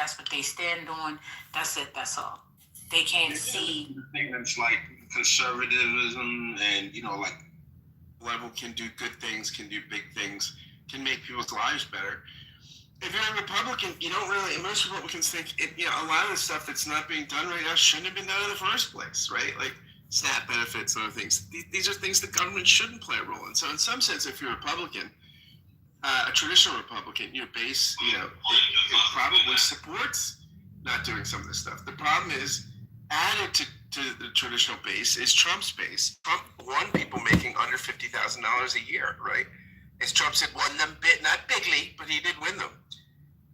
that's what they stand on. That's it. That's all. They can't see. The thing that's like conservatism and, like level can do good things, can do big things, can make people's lives better. If you're a Republican, you don't really, and most Republicans think, a lot of the stuff that's not being done right now shouldn't have been done in the first place, right? Like SNAP benefits and other things. These are things the government shouldn't play a role in. So in some sense, if you're a Republican, a traditional Republican, your base, it probably supports not doing some of this stuff. The problem is, added to the traditional base is Trump's base. Trump won people making under $50,000 a year, right? As Trump said, won them not bigly, but he did win them.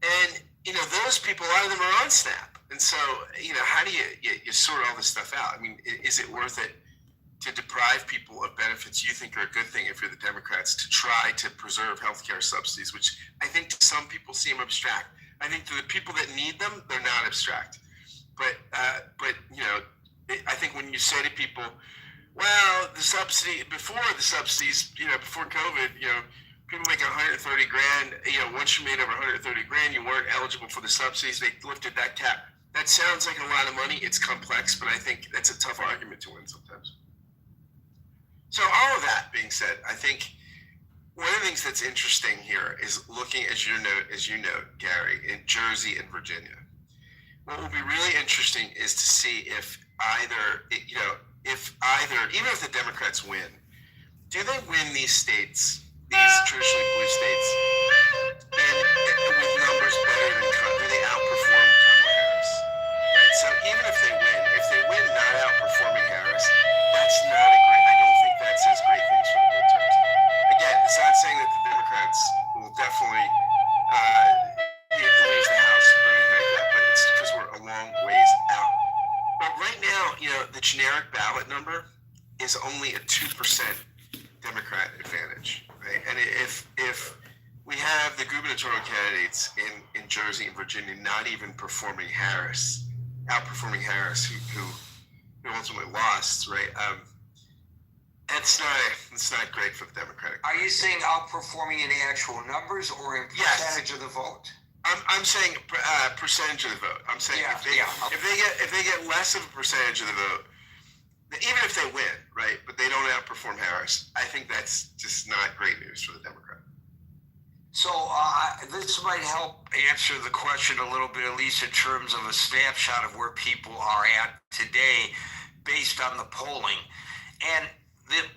And, those people, a lot of them are on SNAP. And so, how do you sort all this stuff out? I mean, is it worth it to deprive people of benefits you think are a good thing if you're the Democrats, to try to preserve healthcare subsidies, which I think to some people seem abstract. I think to the people that need them, they're not abstract. But I think when you say to people, well, the subsidy, before the subsidies, before COVID, people making $130,000, once you made over $130,000, you weren't eligible for the subsidies. They lifted that cap. That sounds like a lot of money. It's complex, but I think that's a tough argument to win sometimes. So all of that being said, I think one of the things that's interesting here is looking, as you note, Gary, in Jersey and Virginia. What will be really interesting is to see if either, even if the Democrats win, do they win these states, these traditionally blue states, and with numbers better than Trump? Do they outperform Kamala Harris? Right. So even if they win, not outperforming Harris, that's not a great. I don't think that says great things for the midterms. Again, it's not saying that the Democrats will definitely lose the House or anything like that, but it's because we're a long ways out. But right now, the generic ballot number is only a 2% Democrat advantage, right? And if we have the gubernatorial candidates in Jersey and Virginia not even outperforming Harris, who ultimately lost, right? It's not great for the Democratic Party. Are you saying outperforming in actual numbers or in percentage of the vote? I'm saying percentage of the vote. I'm saying if they get less of a percentage of the vote, even if they win, right, but they don't outperform Harris, I think that's just not great news for the Democrat. So this might help answer the question a little bit, at least in terms of a snapshot of where people are at today based on the polling. And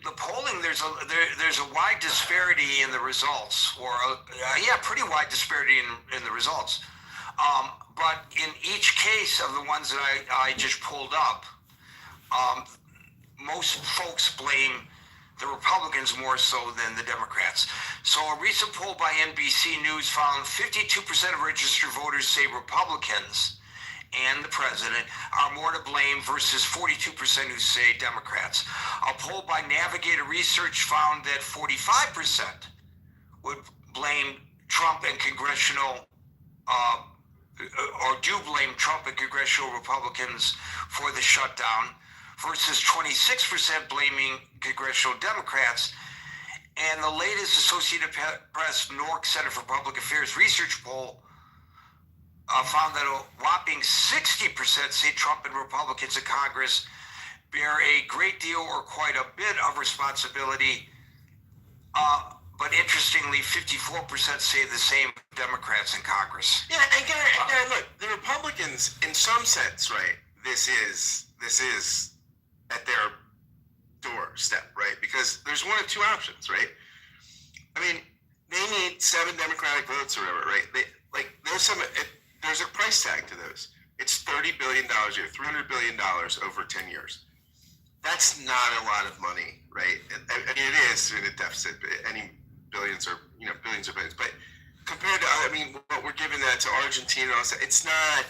the polling, there's a wide disparity in the results, or pretty wide disparity in the results. But in each case of the ones that I just pulled up, most folks blame the Republicans more so than the Democrats. So a recent poll by NBC News found 52% of registered voters say Republicans and the president are more to blame versus 42% who say Democrats. A poll by Navigator Research found that 45% would blame Trump and congressional, or do blame Trump and congressional Republicans for the shutdown, versus 26% blaming congressional Democrats. And the latest Associated Press Newark Center for Public Affairs research poll found that a whopping 60% say Trump and Republicans in Congress bear a great deal or quite a bit of responsibility. But interestingly, 54% say the same Democrats in Congress. Yeah, and Gary, look, the Republicans, in some sense, right, this is at their doorstep, right? Because there's one of two options, right? I mean, they need 7 Democratic votes or whatever, right? There's a price tag to those. It's $30 billion a year, $300 billion over 10 years. That's not a lot of money, right? I mean, it is in a deficit. Any billions or billions of billions, but compared to, what we're giving that to Argentina, it's not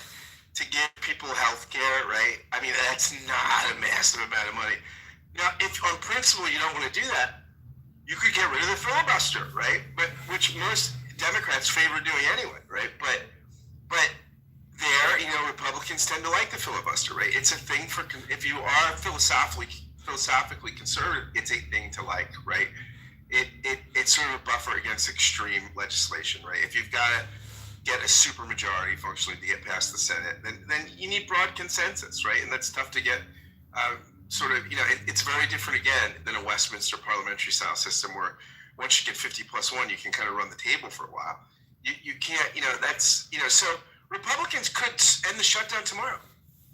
to give people health care, right? I mean, that's not a massive amount of money. Now, if on principle you don't want to do that, you could get rid of the filibuster, right? But which most Democrats favor doing anyway, right? But there, Republicans tend to like the filibuster, right? It's a thing for, if you are philosophically conservative, it's a thing to like, right? It's sort of a buffer against extreme legislation, right? If you've got get a supermajority functionally to get past the Senate, then you need broad consensus, right? And that's tough to get. Sort of, it's very different again than a Westminster parliamentary style system where once you get 50+1, you can kind of run the table for a while. You can't, so Republicans could end the shutdown tomorrow.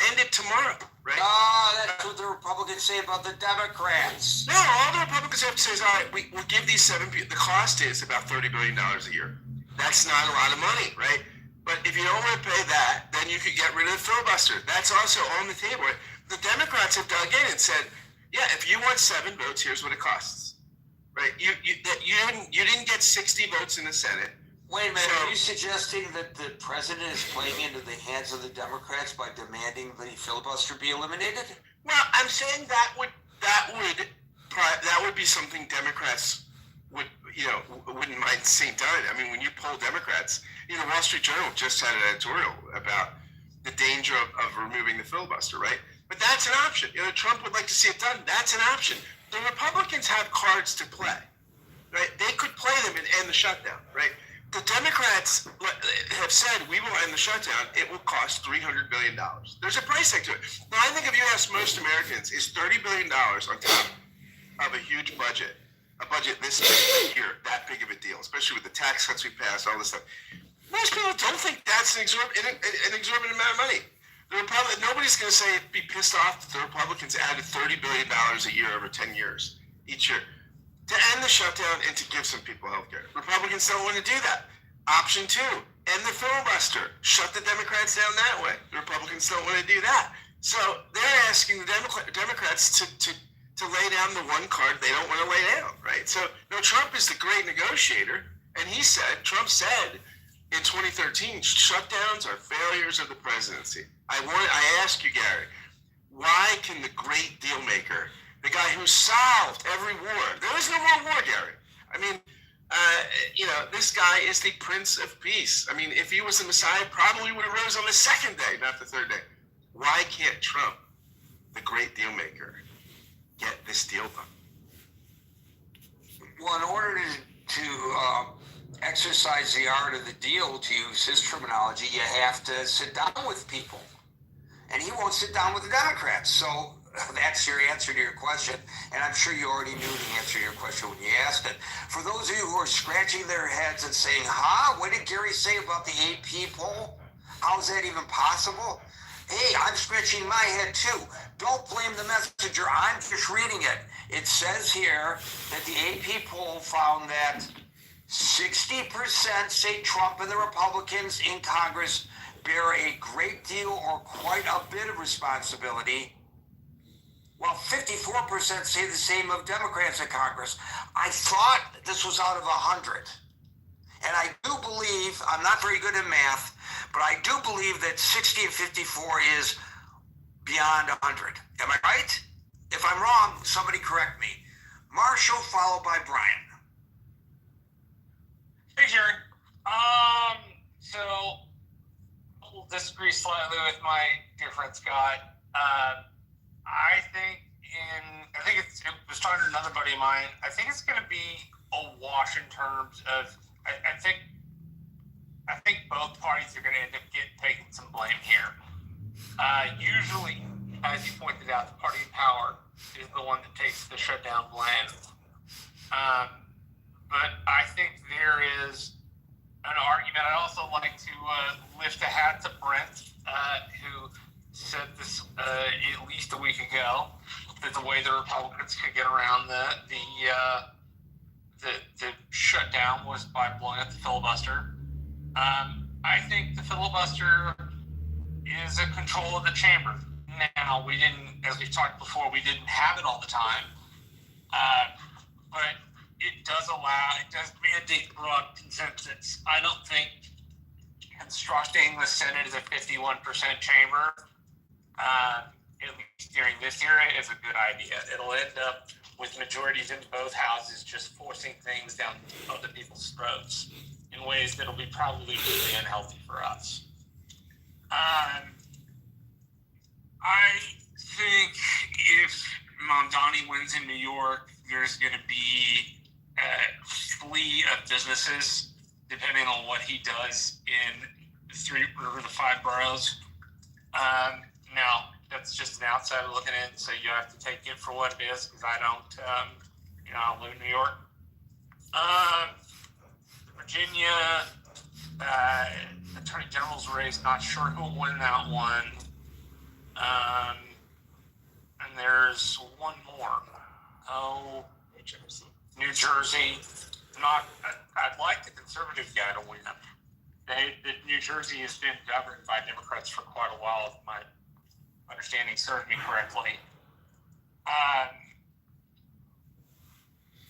End it tomorrow, right? That's what the Republicans say about the Democrats. No, all the Republicans have to say is, all right, we'll give these 7 people, the cost is about $30 billion a year. That's not a lot of money, right? But if you don't want to pay that, then you could get rid of the filibuster. That's also on the table. The Democrats have dug in and said, yeah, if you want 7 votes, here's what it costs, right? You didn't get 60 votes in the Senate. Wait a minute, are you suggesting that the president is playing into the hands of the Democrats by demanding the filibuster be eliminated? Well, I'm saying that would be something Democrats wouldn't mind seeing done. I mean, when you poll Democrats, Wall Street Journal just had an editorial about the danger of removing the filibuster, right? But that's an option. Trump would like to see it done. That's an option. The Republicans have cards to play, right? They could play them and end the shutdown, right? The Democrats have said, we will end the shutdown. It will cost $300 billion. There's a price tag to it. Now, I think if you ask most Americans, is $30 billion on top of a huge budget, a budget this big here, that big of a deal, especially with the tax cuts we passed, all this stuff. Most people don't think that's an exorbitant amount of money. Nobody's going to be pissed off that the Republicans added $30 billion a year over 10 years, each year, to end the shutdown and to give some people health care. Republicans don't want to do that. Option 2, end the filibuster. Shut the Democrats down that way. The Republicans don't want to do that. So they're asking the Democrats to lay down the one card they don't want to lay down, right? So, Trump is the great negotiator, and Trump said in 2013, shutdowns are failures of the presidency. I ask you, Gary, why can the great deal maker, the guy who solved every war, there is no more war, Gary. I mean, this guy is the Prince of Peace. I mean, if he was the Messiah, probably would have rose on the second day, not the third day. Why can't Trump, the great deal maker, get this deal done? Well, in order to exercise the art of the deal, to use his terminology, you have to sit down with people. And he won't sit down with the Democrats. So that's your answer to your question. And I'm sure you already knew the answer to your question when you asked it. For those of you who are scratching their heads and saying, what did Gary say about the AP poll? How is that even possible? Hey, I'm scratching my head too. Don't blame the messenger. I'm just reading it. It says here that the AP poll found that 60% say Trump and the Republicans in Congress bear a great deal or quite a bit of responsibility, while 54% say the same of Democrats in Congress. I thought this was out of 100. And I do believe, I'm not very good at math, but I do believe that 60 and 54 is beyond 100. Am I right? If I'm wrong, somebody correct me. Marshall, followed by Brian. Hey, Jerry. So we'll disagree slightly with my dear friend Scott. I think it was talking to another buddy of mine. I think it's going to be a wash in terms of. I think both parties are going to end up taking some blame here. Usually, as you pointed out, the party in power is the one that takes the shutdown blame. But I think there is an argument. I'd also like to lift a hat to Brent, who said this at least a week ago, that the way the Republicans could get around the shutdown was by blowing up the filibuster. I think the filibuster is a control of the chamber. Now, we didn't, as we've talked before, we didn't have it all the time. But it does mandate broad consensus. I don't think constructing the Senate as a 51% chamber, at least during this era, is a good idea. It'll end up with majorities in both houses just forcing things down other people's throats in ways that'll be probably really unhealthy for us. I think if Mamdani wins in New York, there's going to be a flee of businesses depending on what he does in the 5 boroughs. Now, that's just an outsider looking in, so you have to take it for what it is, because I don't, I live in New York. Virginia Attorney General's race, not sure who'll win that one. And there's one more. Oh, New Jersey. I'd like the conservative guy to win. New Jersey has been governed by Democrats for quite a while, if my understanding serves me correctly.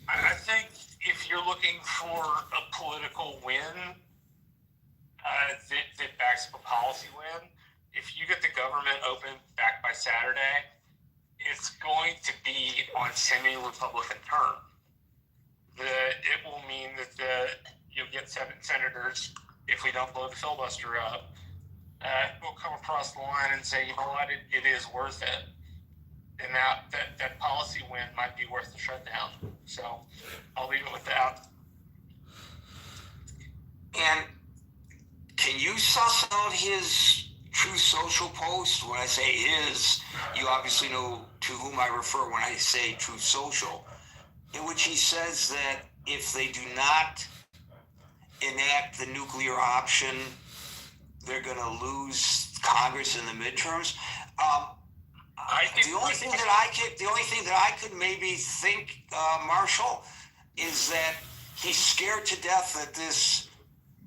I think if you're looking for a political win that backs up a policy win, if you get the government open back by Saturday, it's going to be on semi-Republican term. It will mean that you'll get 7 senators, if we don't blow the filibuster up, will come across the line and say, you know what, it is worth it. And that policy win might be worth the shutdown. So I'll leave it with that. And can you suss out his Truth Social post? When I say his, you obviously know to whom I refer when I say Truth Social, in which he says that if they do not enact the nuclear option, they're going to lose Congress in the midterms. The only thing that I could maybe think, Marshall, is that he's scared to death that this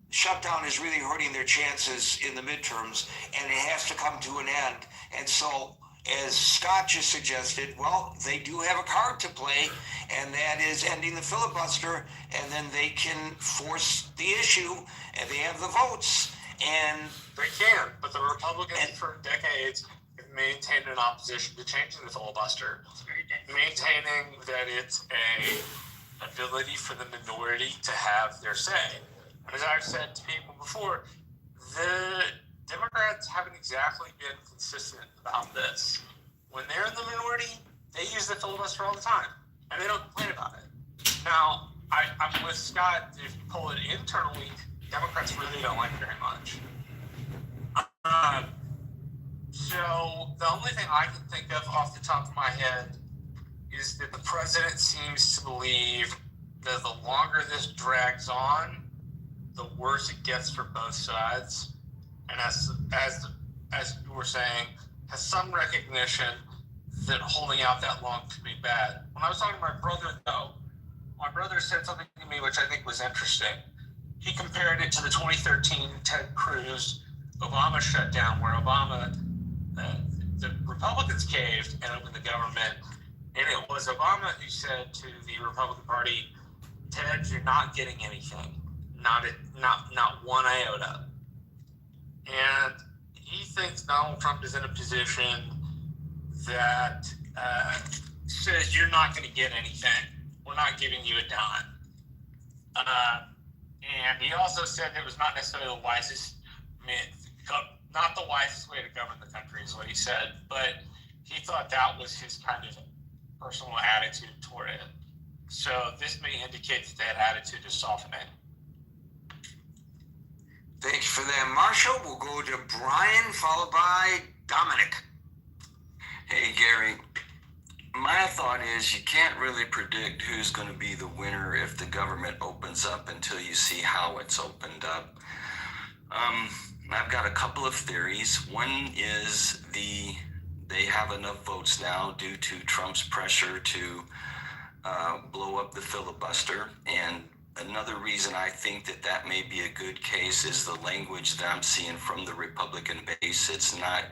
shutdown is really hurting their chances in the midterms, and it has to come to an end. And so, as Scott just suggested, well, they do have a card to play, and that is ending the filibuster, and then they can force the issue, and they have the votes. And they can, but the Republicans for decades have maintained an opposition to changing the filibuster, maintaining that it's a ability for the minority to have their say. And as I've said to people before, the Democrats haven't exactly been consistent about this. When they're in the minority, they use the filibuster all the time, and they don't complain about it. Now, I'm with Scott. If you pull it internally, Democrats really don't like it very much. So the only thing I can think of off the top of my head is that the president seems to believe that the longer this drags on, the worse it gets for both sides. And as you were saying, has some recognition that holding out that long could be bad. When I was talking to my brother, though, my brother said something to me which I think was interesting. He compared it to the 2013 Ted Cruz Obama shutdown, where the Republicans caved and opened the government, and it was Obama who said to the Republican Party, "Ted, you're not getting anything, not one iota." And he thinks Donald Trump is in a position that says you're not going to get anything. We're not giving you a dime. And he also said it was not necessarily the wisest, not the wisest way to govern the country is what he said, but he thought that was his kind of personal attitude toward it. So this may indicate that that attitude is softening. Thanks for that, Marshall. We'll go to Brian, followed by Dominic. Hey, Gary. My thought is you can't really predict who's going to be the winner if the government opens up until you see how it's opened up. I've got a couple of theories. One is they have enough votes now due to Trump's pressure to blow up the filibuster. And another reason I think that may be a good case is the language that I'm seeing from the Republican base. It's not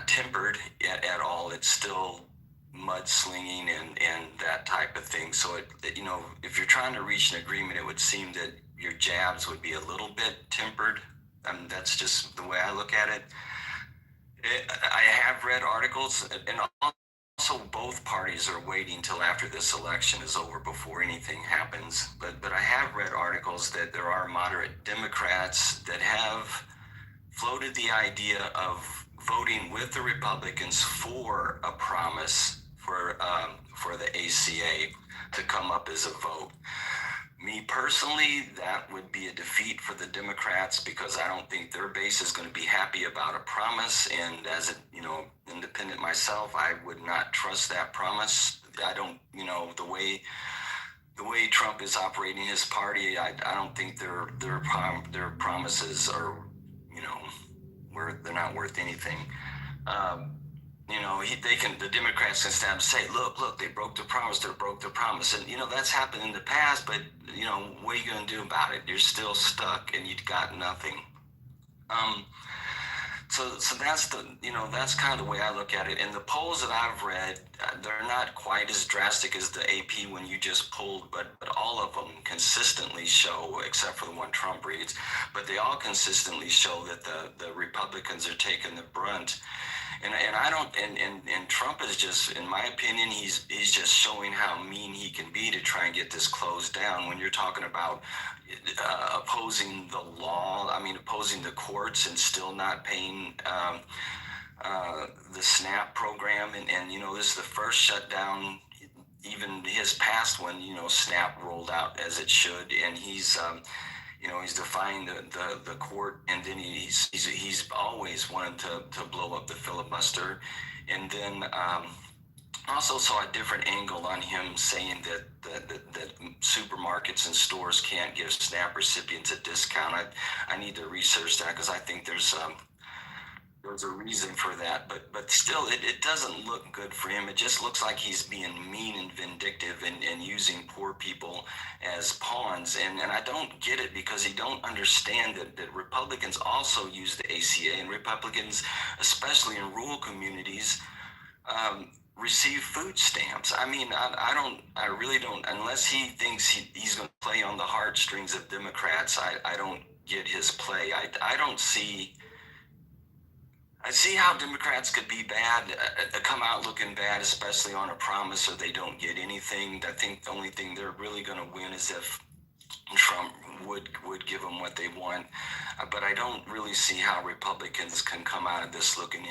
tempered at all. It's still mudslinging and that type of thing. So if you're trying to reach an agreement, it would seem that your jabs would be a little bit tempered. That's just the way I look at it. I have read articles, and also both parties are waiting till after this election is over before anything happens. But I have read articles that there are moderate Democrats that have floated the idea of voting with the Republicans for a promise for the ACA to come up as a vote. Me personally, that would be a defeat for the Democrats because I don't think their base is going to be happy about a promise. And as a independent myself, I would not trust that promise. I don't, the way Trump is operating his party, I don't think their promises are, they're not worth anything. The Democrats can stand and say, look, they broke the promise, and that's happened in the past. But what are you going to do about it? You're still stuck, and you've got nothing. So that's that's kind of the way I look at it. And the polls that I've read, they're not quite as drastic as the AP when you just pulled, but all of them consistently show, except for the one Trump reads, but they all consistently show that the Republicans are taking the brunt. And I don't, and Trump is just, in my opinion, he's just showing how mean he can be to try and get this closed down. When you're talking about opposing the law, opposing the courts and still not paying the SNAP program, and this is the first shutdown, even his past one, SNAP rolled out as it should, and he's defying the court, and then he's always wanted to blow up the filibuster. And then also saw a different angle on him saying that supermarkets and stores can't give SNAP recipients a discount. I need to research that because I think there's a reason for that, but still, it doesn't look good for him. It just looks like he's being mean and vindictive and using poor people as pawns. And I don't get it because he don't understand that Republicans also use the ACA, and Republicans, especially in rural communities, receive food stamps. I really don't, unless he thinks he's going to play on the heartstrings of Democrats. I don't get his play. I see how Democrats could be bad, come out looking bad, especially on a promise, or they don't get anything. I think the only thing they're really going to win is if Trump would give them what they want. But I don't really see how Republicans can come out of this looking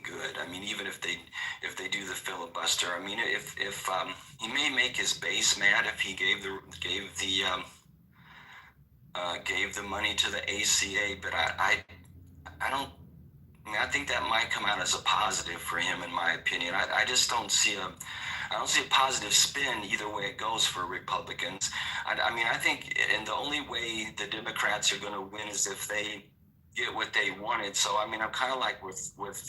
good. Even if they do the filibuster, if he may make his base mad if he gave the money to the ACA, but I don't. I think that might come out as a positive for him, in my opinion. I just don't see a positive spin either way it goes for Republicans. I think, and the only way the Democrats are going to win is if they get what they wanted. So I'm kind of like with what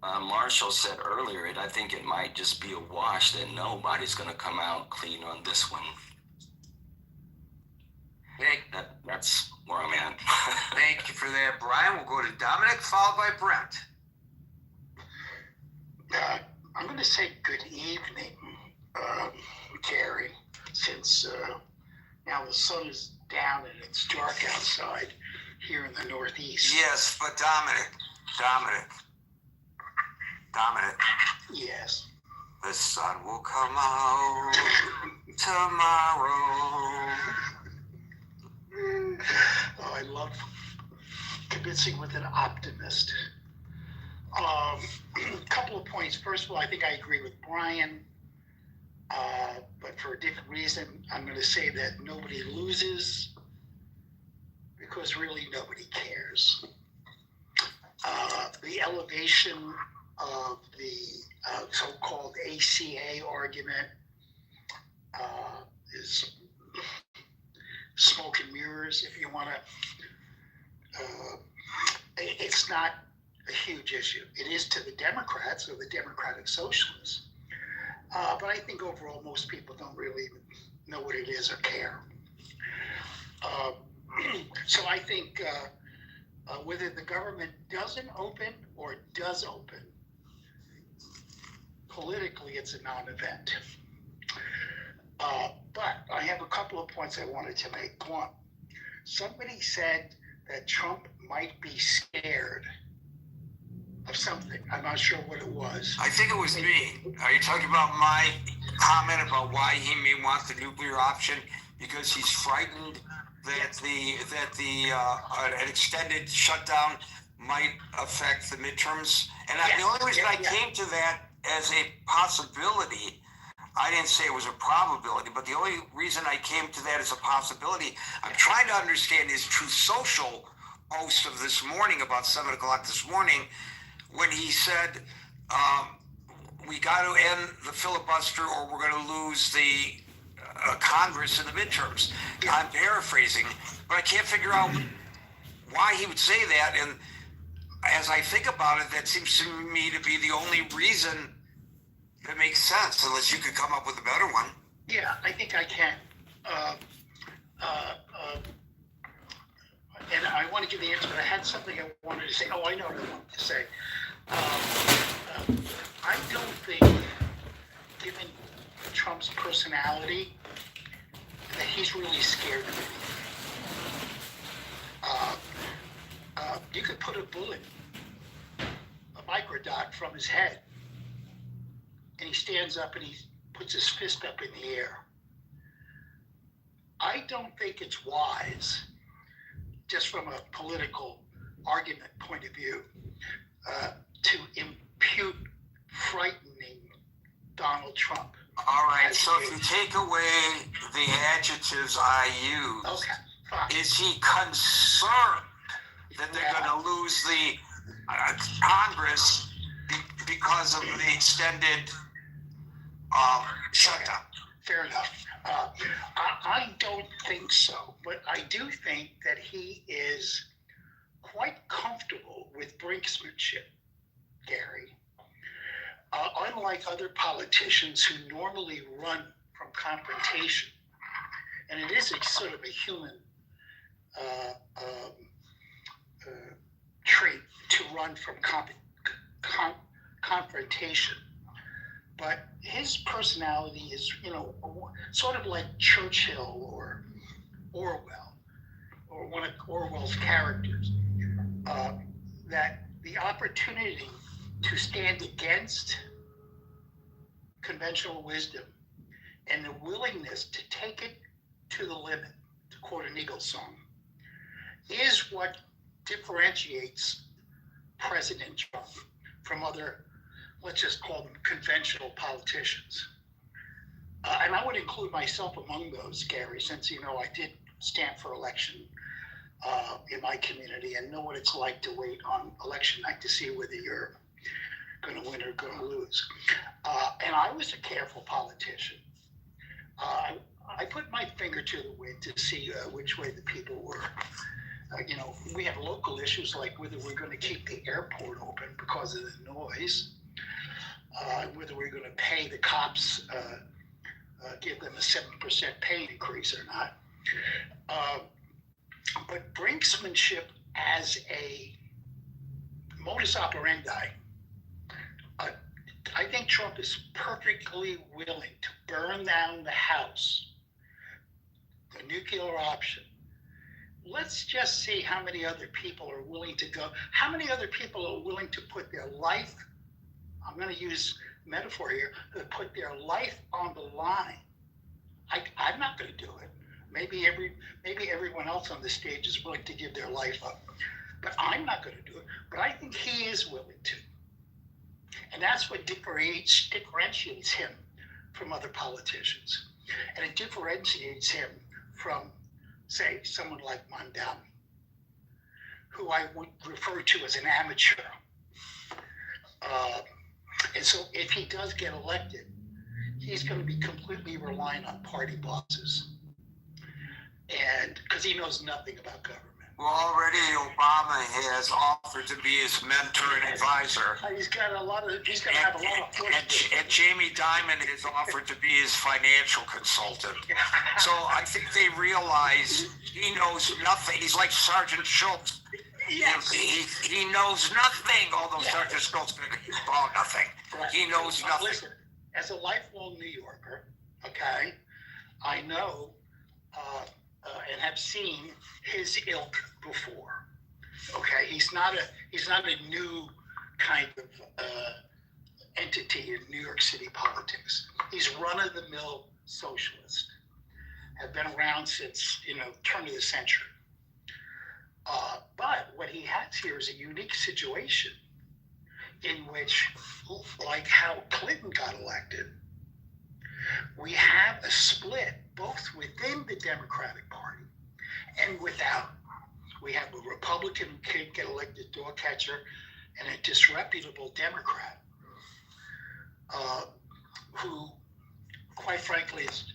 Marshall said earlier. I think it might just be a wash that nobody's going to come out clean on this one. That's where I'm at. Thank you for that, Brian. We'll go to Dominic, followed by Brent. I'm going to say good evening, Gary, since now the sun is down and it's dark outside here in the Northeast. Yes, but Dominic. Yes. The sun will come out tomorrow. Oh, I love convincing with an optimist. A couple of points. First of all, I think I agree with Brian, but for a different reason. I'm going to say that nobody loses because really nobody cares. The elevation of the so-called ACA argument is smoke and mirrors, if you want to. It's not a huge issue. It is to the Democrats or the Democratic Socialists. But I think overall most people don't really even know what it is or care. So I think whether the government doesn't open or does open, politically it's a non-event. But I have a couple of points I wanted to make. One, somebody said that Trump might be scared of something. I'm not sure what it was. I think it was me. Are you talking about my comment about why he may want the nuclear option? Because he's frightened that an extended shutdown might affect the midterms. And the only reason I came to that as a possibility I didn't say it was a probability, but the only reason I came to that as a possibility, I'm trying to understand his Truth Social post of this morning, about 7 o'clock this morning, when he said, we got to end the filibuster or we're going to lose the Congress in the midterms. I'm paraphrasing, but I can't figure out why he would say that. And as I think about it, that seems to me to be the only reason that makes sense, unless you could come up with a better one. Yeah, I think I can. And I want to give the answer, but I had something I wanted to say. Oh, I know what I wanted to say. I don't think, given Trump's personality, that he's really scared of anything. You could put a bullet, a microdot from his head, and he stands up and he puts his fist up in the air. I don't think it's wise, just from a political argument point of view, to impute frightening Donald Trump. All right, so if you take away the adjectives I use, Okay, fine. is he concerned that they're going to lose the Congress because of the extended shutdown? Fair enough. I don't think so, but I do think that he is quite comfortable with brinksmanship, Gary. Unlike other politicians who normally run from confrontation, and it is a sort of a human trait to run from confrontation. But his personality is, sort of like Churchill or Orwell, or one of Orwell's characters, that the opportunity to stand against conventional wisdom and the willingness to take it to the limit, to quote an Eagles song, is what differentiates President Trump from other, let's just call them conventional politicians. And I would include myself among those, Gary, since, I did stand for election in my community and know what it's like to wait on election night to see whether you're going to win or going to lose. And I was a careful politician. I put my finger to the wind to see which way the people were. We have local issues like whether we're going to keep the airport open because of the noise, whether we're going to pay the cops, give them a 7% pay increase or not. But brinksmanship as a modus operandi, I think Trump is perfectly willing to burn down the house, the nuclear option. Let's just see how many other people are willing to go. How many other people are willing to put their life, I'm going to use metaphor here, to put their life on the line. I'm not going to do it. Maybe everyone else on the stage is willing to give their life up, but I'm not going to do it. But I think he is willing to. And that's what differentiates him from other politicians. And it differentiates him from, say, someone like Mondale, who I would refer to as an amateur. And so if he does get elected, he's going to be completely reliant on party bosses. And because he knows nothing about government. Well, already Obama has offered to be his mentor and advisor. He's going to have a lot of force. And Jamie Dimon has offered to be his financial consultant. So I think they realize he knows nothing. He's like Sergeant Schultz. Yes. He knows nothing, although Sergeant Schultz knows nothing. Right. He knows nothing. Listen, as a lifelong New Yorker, okay, I know and have seen his ilk before. Okay, he's not a new kind of entity in New York City politics. He's run-of-the-mill socialist. Have been around since turn of the century. But what he has here is a unique situation in which, like how Clinton got elected, We have a split both within the Democratic Party and without. We have a Republican who can't get elected door catcher and a disreputable Democrat who, quite frankly, is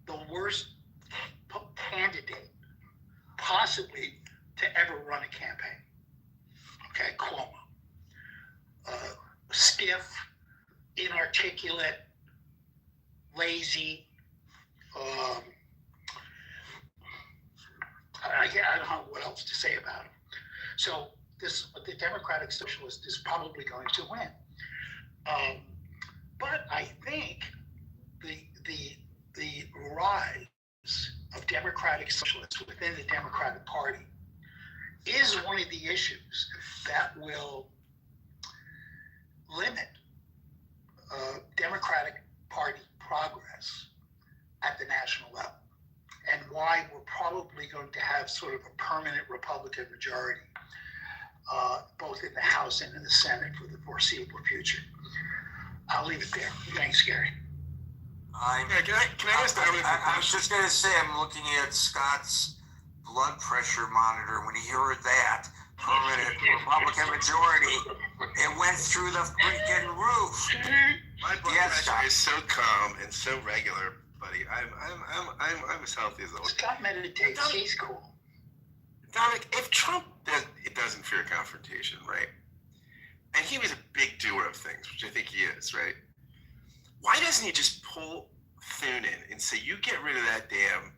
the worst candidate possibly to ever run a campaign. Okay, Cuomo. Stiff, inarticulate, lazy. I don't know what else to say about him. So the Democratic Socialist is probably going to win. But I think the rise of Democratic Socialists within the Democratic Party is one of the issues that will limit Democratic Party progress at the national level, and why we're probably going to have sort of a permanent Republican majority, both in the House and in the Senate for the foreseeable future. I'll leave it there. Thanks, Gary. Can I ask I was just going to say, I'm looking at Scott's blood pressure monitor. When he heard that permanent Republican majority, it went through the freaking roof. My blood pressure is so calm and so regular, buddy. I'm as healthy as always. Scott meditates. He's cool. Dominic, if Trump doesn't fear confrontation, right? And he was a big doer of things, which I think he is, right? Why doesn't he just pull Thune in and say, you get rid of that damn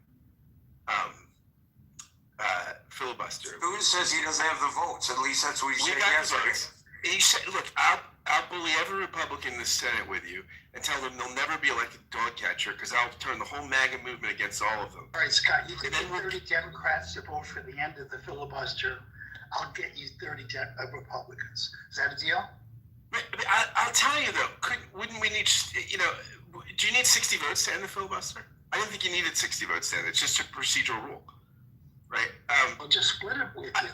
filibuster? Thune says he doesn't have the votes. At least that's what he said yesterday. He said, look, I'll bully every Republican in the Senate with you and tell them they'll never be elected dog catcher because I'll turn the whole MAGA movement against all of them. All right, Scott, you can get 30 Democrats to vote for the end of the filibuster. I'll get you 30 Republicans. Is that a deal? I'll tell you though, wouldn't we need, do you need 60 votes to end the filibuster? I didn't think you needed 60 votes to end it. It's just a procedural rule, right? I'll just split it with you.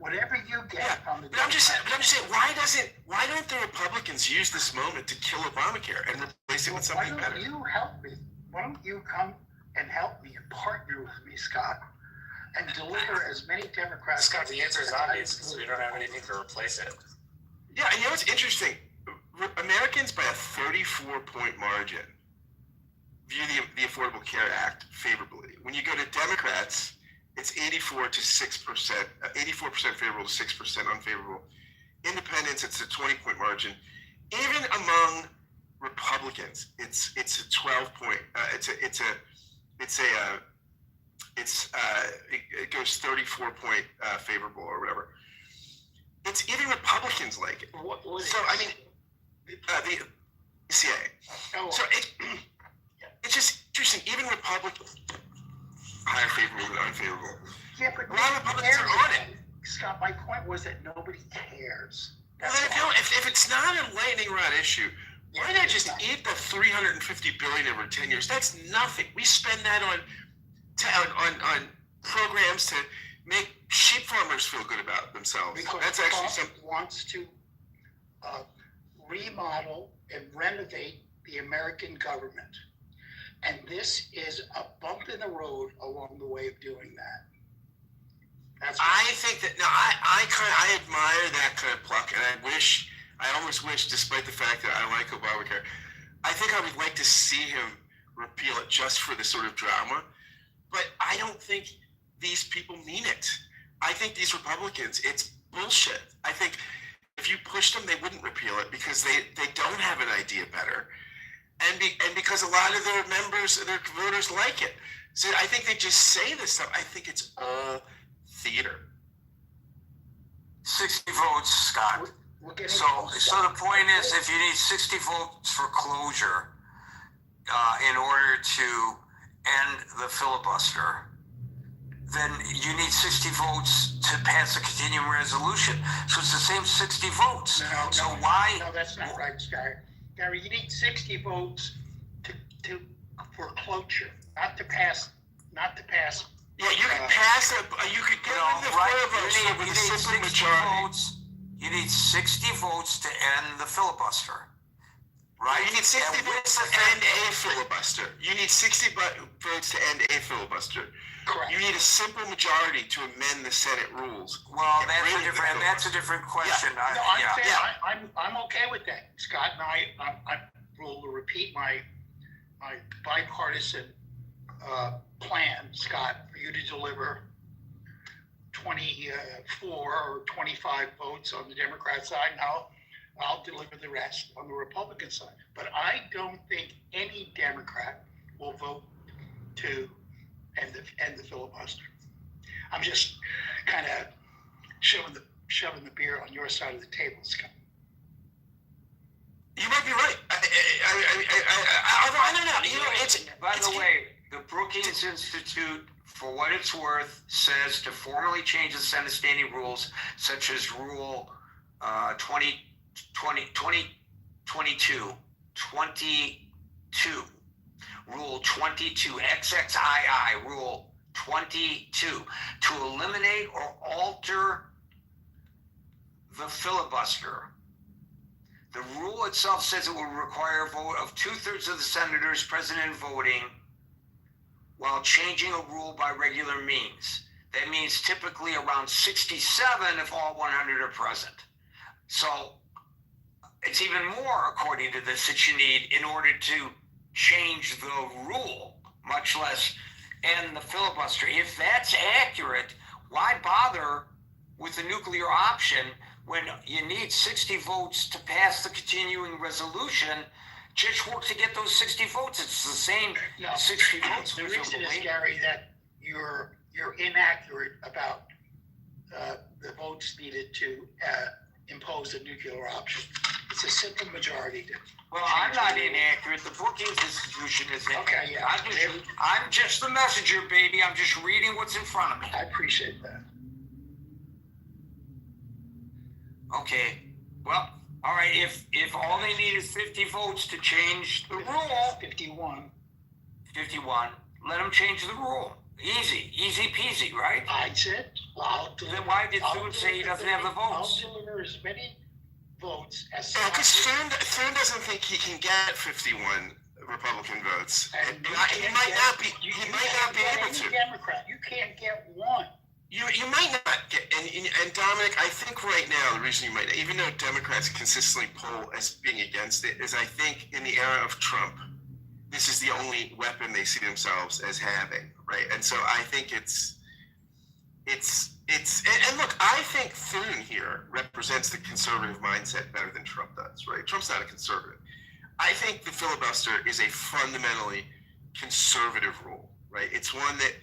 Whatever you get on the. But I'm just saying, why don't the Republicans use this moment to kill Obamacare and replace it with something better? Why don't you help me? Why don't you come and help me and partner with me, Scott, and deliver as many Democrats? Scott, the answer is obvious because we don't have anything to replace it. Yeah, and what's interesting? Americans by a 34-point margin view the Affordable Care Act favorably. When you go to Democrats, it's 84 to 6%, 84% favorable to 6% unfavorable. Independents, it's a 20-point margin. Even among Republicans, it's a 12-point. It goes 34-point favorable or whatever. It's even Republicans like it. So I mean, the CA. So it's just interesting. Even Republicans higher favorable than unfavorable. Yeah, but a lot of Republicans are on it. Scott, my point was that nobody cares. Well, if it's not a lightning rod issue, why not just eat the $350 billion over 10 years? That's nothing. We spend that on programs to make sheep farmers feel good about themselves. Because that's actually Trump wants to remodel and renovate the American government. And this is a bump in the road along the way of doing that. I think that I admire that kind of pluck, and I almost wish, despite the fact that I like Obamacare, I think I would like to see him repeal it just for the sort of drama. But I don't think these people mean it. I think these Republicans, it's bullshit. I think if you pushed them, they wouldn't repeal it because they don't have an idea better. And because a lot of their members, their voters like it. So I think they just say this stuff. I think it's all theater. 60 votes, Scott. So the point is, if you need 60 votes for closure in order to end the filibuster, then you need 60 votes to pass a continuing resolution. So it's the same 60 votes. No, that's not right, Gary, you need 60 votes for closure, not to pass. Yeah, you can pass it. You could get rid of the filibuster with a simple majority. You need 60 votes to end the filibuster. right? You need 60 And with votes to end a filibuster. You need 60 votes to end a filibuster. Correct. You need a simple majority to amend the Senate rules. Well, Get that's rid a of the different. That's a filibuster. different question. No, I'm saying yeah. I'm okay with that, Scott, and I will repeat my bipartisan plan, Scott, for you to deliver 24 or 25 votes on the Democrat side, and I'll deliver the rest on the Republican side. But I don't think any Democrat will vote to end the filibuster. I'm just kind of shoving the beer on your side of the table, Scott. You might be right. I don't know. You know, it's. By the way, the Brookings Institute, for what it's worth, says to formally change the Senate standing rules, such as Rule 22, Rule 22, XXII, Rule 22, to eliminate or alter the filibuster. The rule itself says it will require a vote of 2/3 of the senators present and voting while changing a rule by regular means. That means typically around 67 if all 100 are present. So it's even more, according to this, that you need in order to change the rule, much less end the filibuster. If that's accurate, why bother with the nuclear option when you need 60 votes to pass the continuing resolution? Just work to get those 60 votes. It's the same 60 votes. The reason is, Gary, that you're inaccurate about the votes needed to impose a nuclear option. It's a simple majority. Well, I'm not inaccurate. The Brookings Institution is inaccurate. Okay, yeah. I'm just the messenger, baby. I'm just reading what's in front of me. I appreciate that. Okay. Well, all right. If all they need is 50 votes to change the rule, 51. 51, let them change the rule. Easy peasy, right? I said, I'll deliver. Then why did Thune say he doesn't have the votes? I'll deliver as many votes as Because Thune doesn't think he can get 51 Republican votes. And He might not be able to. Democrat, you can't get one. You might not get, and Dominic, I think right now the reason you might, even though Democrats consistently poll as being against it, is I think in the era of Trump, this is the only weapon they see themselves as having, right? And so I think it's and look, I think Thune here represents the conservative mindset better than Trump does, right? Trump's not a conservative. I think the filibuster is a fundamentally conservative rule, right? It's one that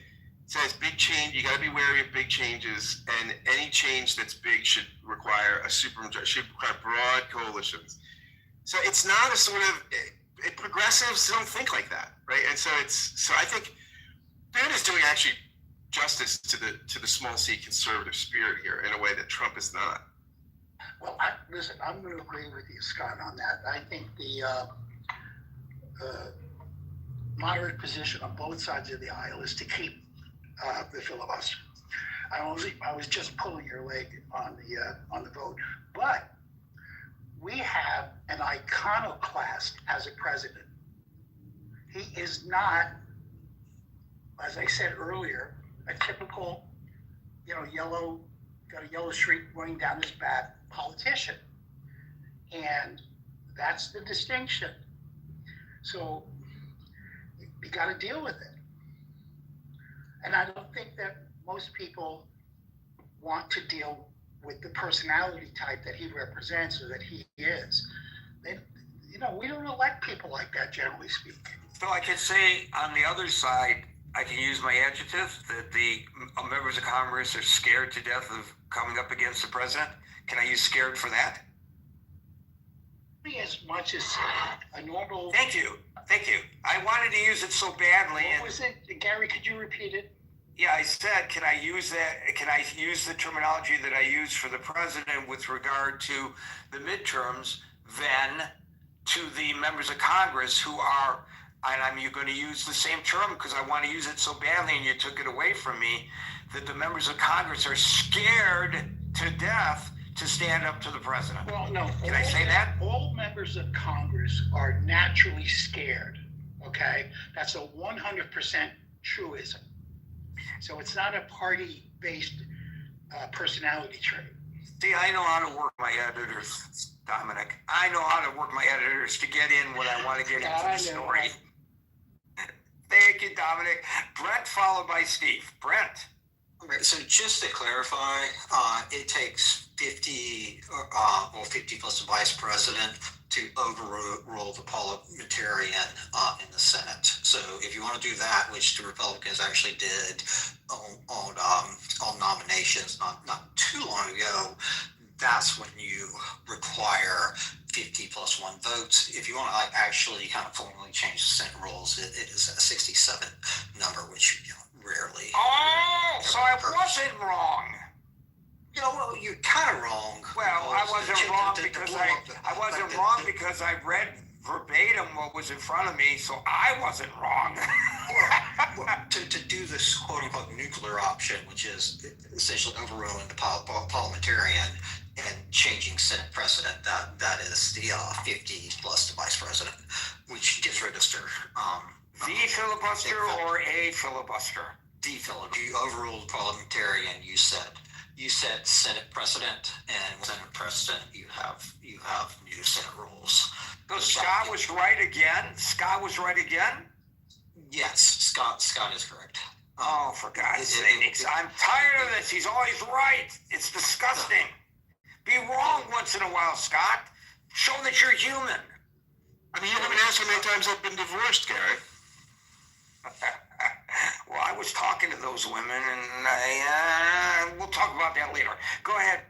says big change, you got to be wary of big changes, and any change that's big should require a supermajority, should require broad coalitions. So it's not a sort of, progressives don't think like that, right? And so I think Thune is doing actually justice to the small c conservative spirit here in a way that Trump is not. Well, listen, I'm going to agree with you, Scott, on that. I think the moderate position on both sides of the aisle is to keep the filibuster. I was just pulling your leg on the vote, but we have an iconoclast as a president. He is not, as I said earlier, a typical, got a yellow streak running down his back politician, and that's the distinction. So you got to deal with it. And I don't think that most people want to deal with the personality type that he represents or that he is. We don't elect people like that, generally speaking. So I can say on the other side, I can use my adjective that the members of Congress are scared to death of coming up against the president. Can I use scared for that? As much as a normal. Thank you. I wanted to use it so badly. What was it, Gary? Could you repeat it? Yeah, I said, can I use that? Can I use the terminology that I used for the president with regard to the midterms, then to the members of Congress who are, and I'm going to use the same term because I want to use it so badly and you took it away from me, that the members of Congress are scared to death to stand up to the president. Well, no. Can I say that? All members of Congress are naturally scared, okay? That's a 100% truism. So it's not a party-based personality trait. See, I know how to work my editors, Dominic. I know how to work my editors to get in what I want to get into the story. Thank you, Dominic. Brent, followed by Steve. Brent. Okay, so just to clarify, it takes 50 plus the vice president to overrule the parliamentarian in the Senate. So if you want to do that, which the Republicans actually did on nominations not too long ago, that's when you require 50 plus 1 votes. If you want to actually kind of formally change the Senate rules, it is a 67 number, which rarely. Oh, so I wasn't wrong. Well, you're kind of wrong. Well, I wasn't wrong because I wasn't wrong because I read verbatim what was in front of me, so I wasn't wrong. to do this quote unquote nuclear option, which is essentially overruling the parliamentarian and changing Senate precedent, that is the 50 plus the vice president, which gets rid of The filibuster or a filibuster? The filibuster. You overruled parliamentarian. You set Senate precedent, and with Senate precedent, you have new Senate rules. So Scott was right again. Scott was right again. Yes, Scott is correct. Oh, for God's sakes! I'm tired of this. He's always right. It's disgusting. Be wrong once in a while, Scott. Show that you're human. I mean, you haven't asked how many times I've been divorced, Gary. Well, I was talking to those women, and we'll talk about that later. Go ahead.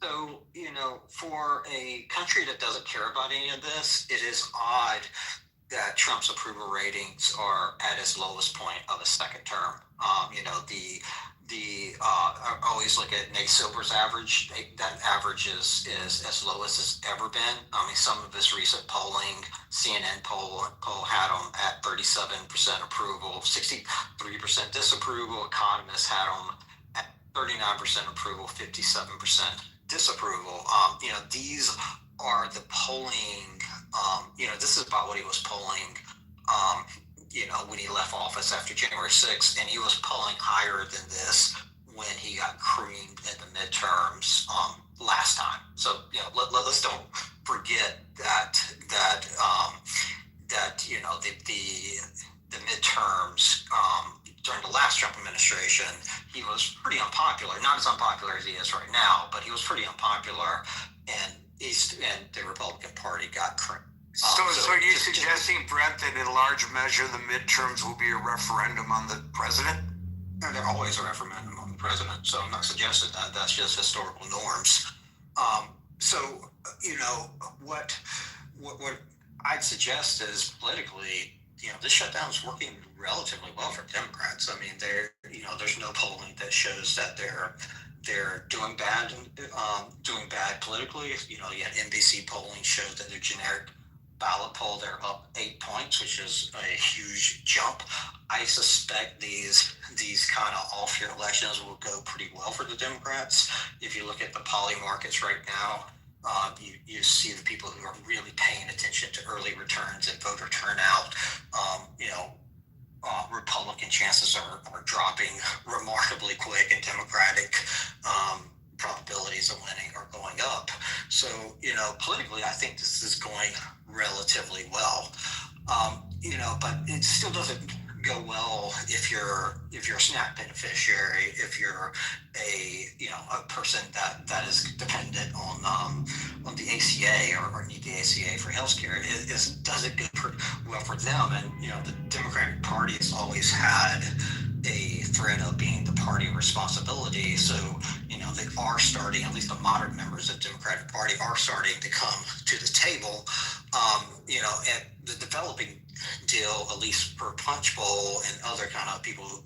So, for a country that doesn't care about any of this, it is odd that Trump's approval ratings are at its lowest point of a second term. I always look at Nate Silver's average. That average is as low as it's ever been. I mean, some of his recent polling, CNN poll had him at 37% approval, 63% disapproval. Economists had him at 39% approval, 57% disapproval. These are the polling. This is about what he was polling. When he left office after January 6th, and he was polling higher than this when he got creamed in the midterms last time. So let's don't forget that the midterms during the last Trump administration, he was pretty unpopular. Not as unpopular as he is right now, but he was pretty unpopular, and the Republican Party got creamed. So are you suggesting, Brent, that in large measure the midterms will be a referendum on the president? They're always a referendum on the president, so I'm not suggesting that. That's just historical norms. What I'd suggest is politically, this shutdown is working relatively well for Democrats. I mean, there's no polling that shows that they're doing bad politically. You had NBC polling showed that their generic ballot poll, they're up 8 points, which is a huge jump. I suspect these kind of off-year elections will go pretty well for the Democrats. If you look at the poly markets right now, you see the people who are really paying attention to early returns and voter turnout. Republican chances are dropping remarkably quick, and Democratic probabilities of winning are going up. So, politically, I think this is going relatively well. But it still doesn't go well if you're a SNAP beneficiary, if you're a person that is dependent on the ACA or need the ACA for healthcare. It doesn't go well for them. And the Democratic Party has always had a threat of being the party of responsibility. So they are starting, at least the moderate members of the Democratic Party are starting to come to the table. And the developing deal, at least per Punch Bowl and other kind of people who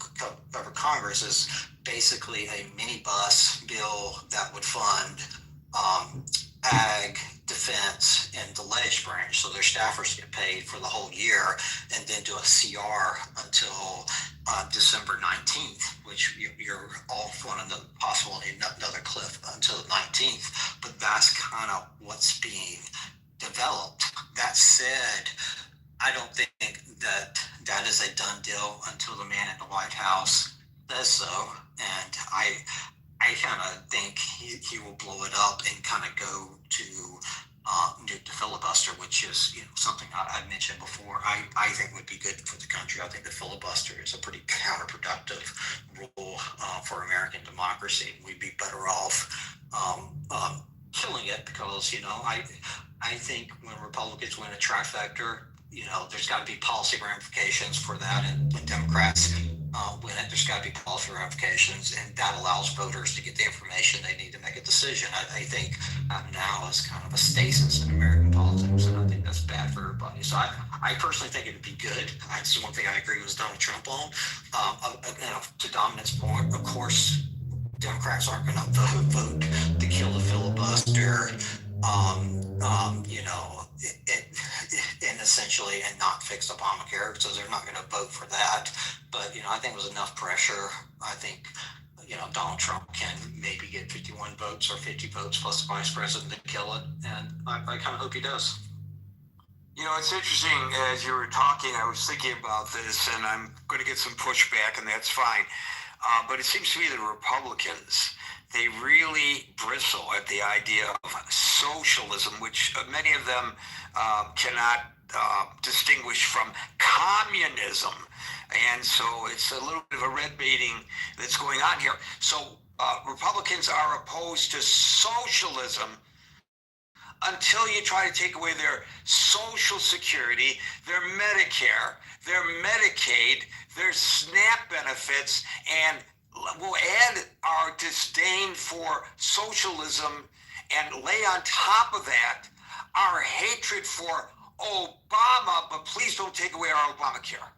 cover Congress, is basically a minibus bill that would fund ag, defense, and the ledge branch. So their staffers get paid for the whole year, and then do a CR until December 19th, which you're off on another cliff until the 19th. 14th, but that's kind of what's being developed. That said, I don't think that that is a done deal until the man in the White House says so. And I kind of think he will blow it up and kind of go to nuke the filibuster, which is something I mentioned before. I think would be good for the country. I think the filibuster is a pretty counterproductive rule for American democracy. We'd be better off killing it because I think when Republicans win a trifecta, there's got to be policy ramifications for that, and when Democrats win it, there's got to be policy ramifications, and that allows voters to get the information they need to make a decision. I think now is kind of a stasis in American politics, and I think that's bad for everybody. So I personally think it would be good. That's one thing I agree with Donald Trump on. To Dominic's point, of course, Democrats aren't going to vote to kill the filibuster. And essentially, and not fix Obamacare, so they're not going to vote for that. But I think it was enough pressure. I think Donald Trump can maybe get 51 votes or 50 votes plus the vice president to kill it, and I kind of hope he does. It's interesting, as you were talking, I was thinking about this, and I'm going to get some pushback, and that's fine. But it seems to me the Republicans, they really bristle at the idea of socialism, which many of them cannot distinguish from communism. And so it's a little bit of a red baiting that's going on here. So Republicans are opposed to socialism until you try to take away their Social Security, their Medicare, their Medicaid, their SNAP benefits, and we'll add our disdain for socialism and lay on top of that our hatred for Obama, but please don't take away our Obamacare.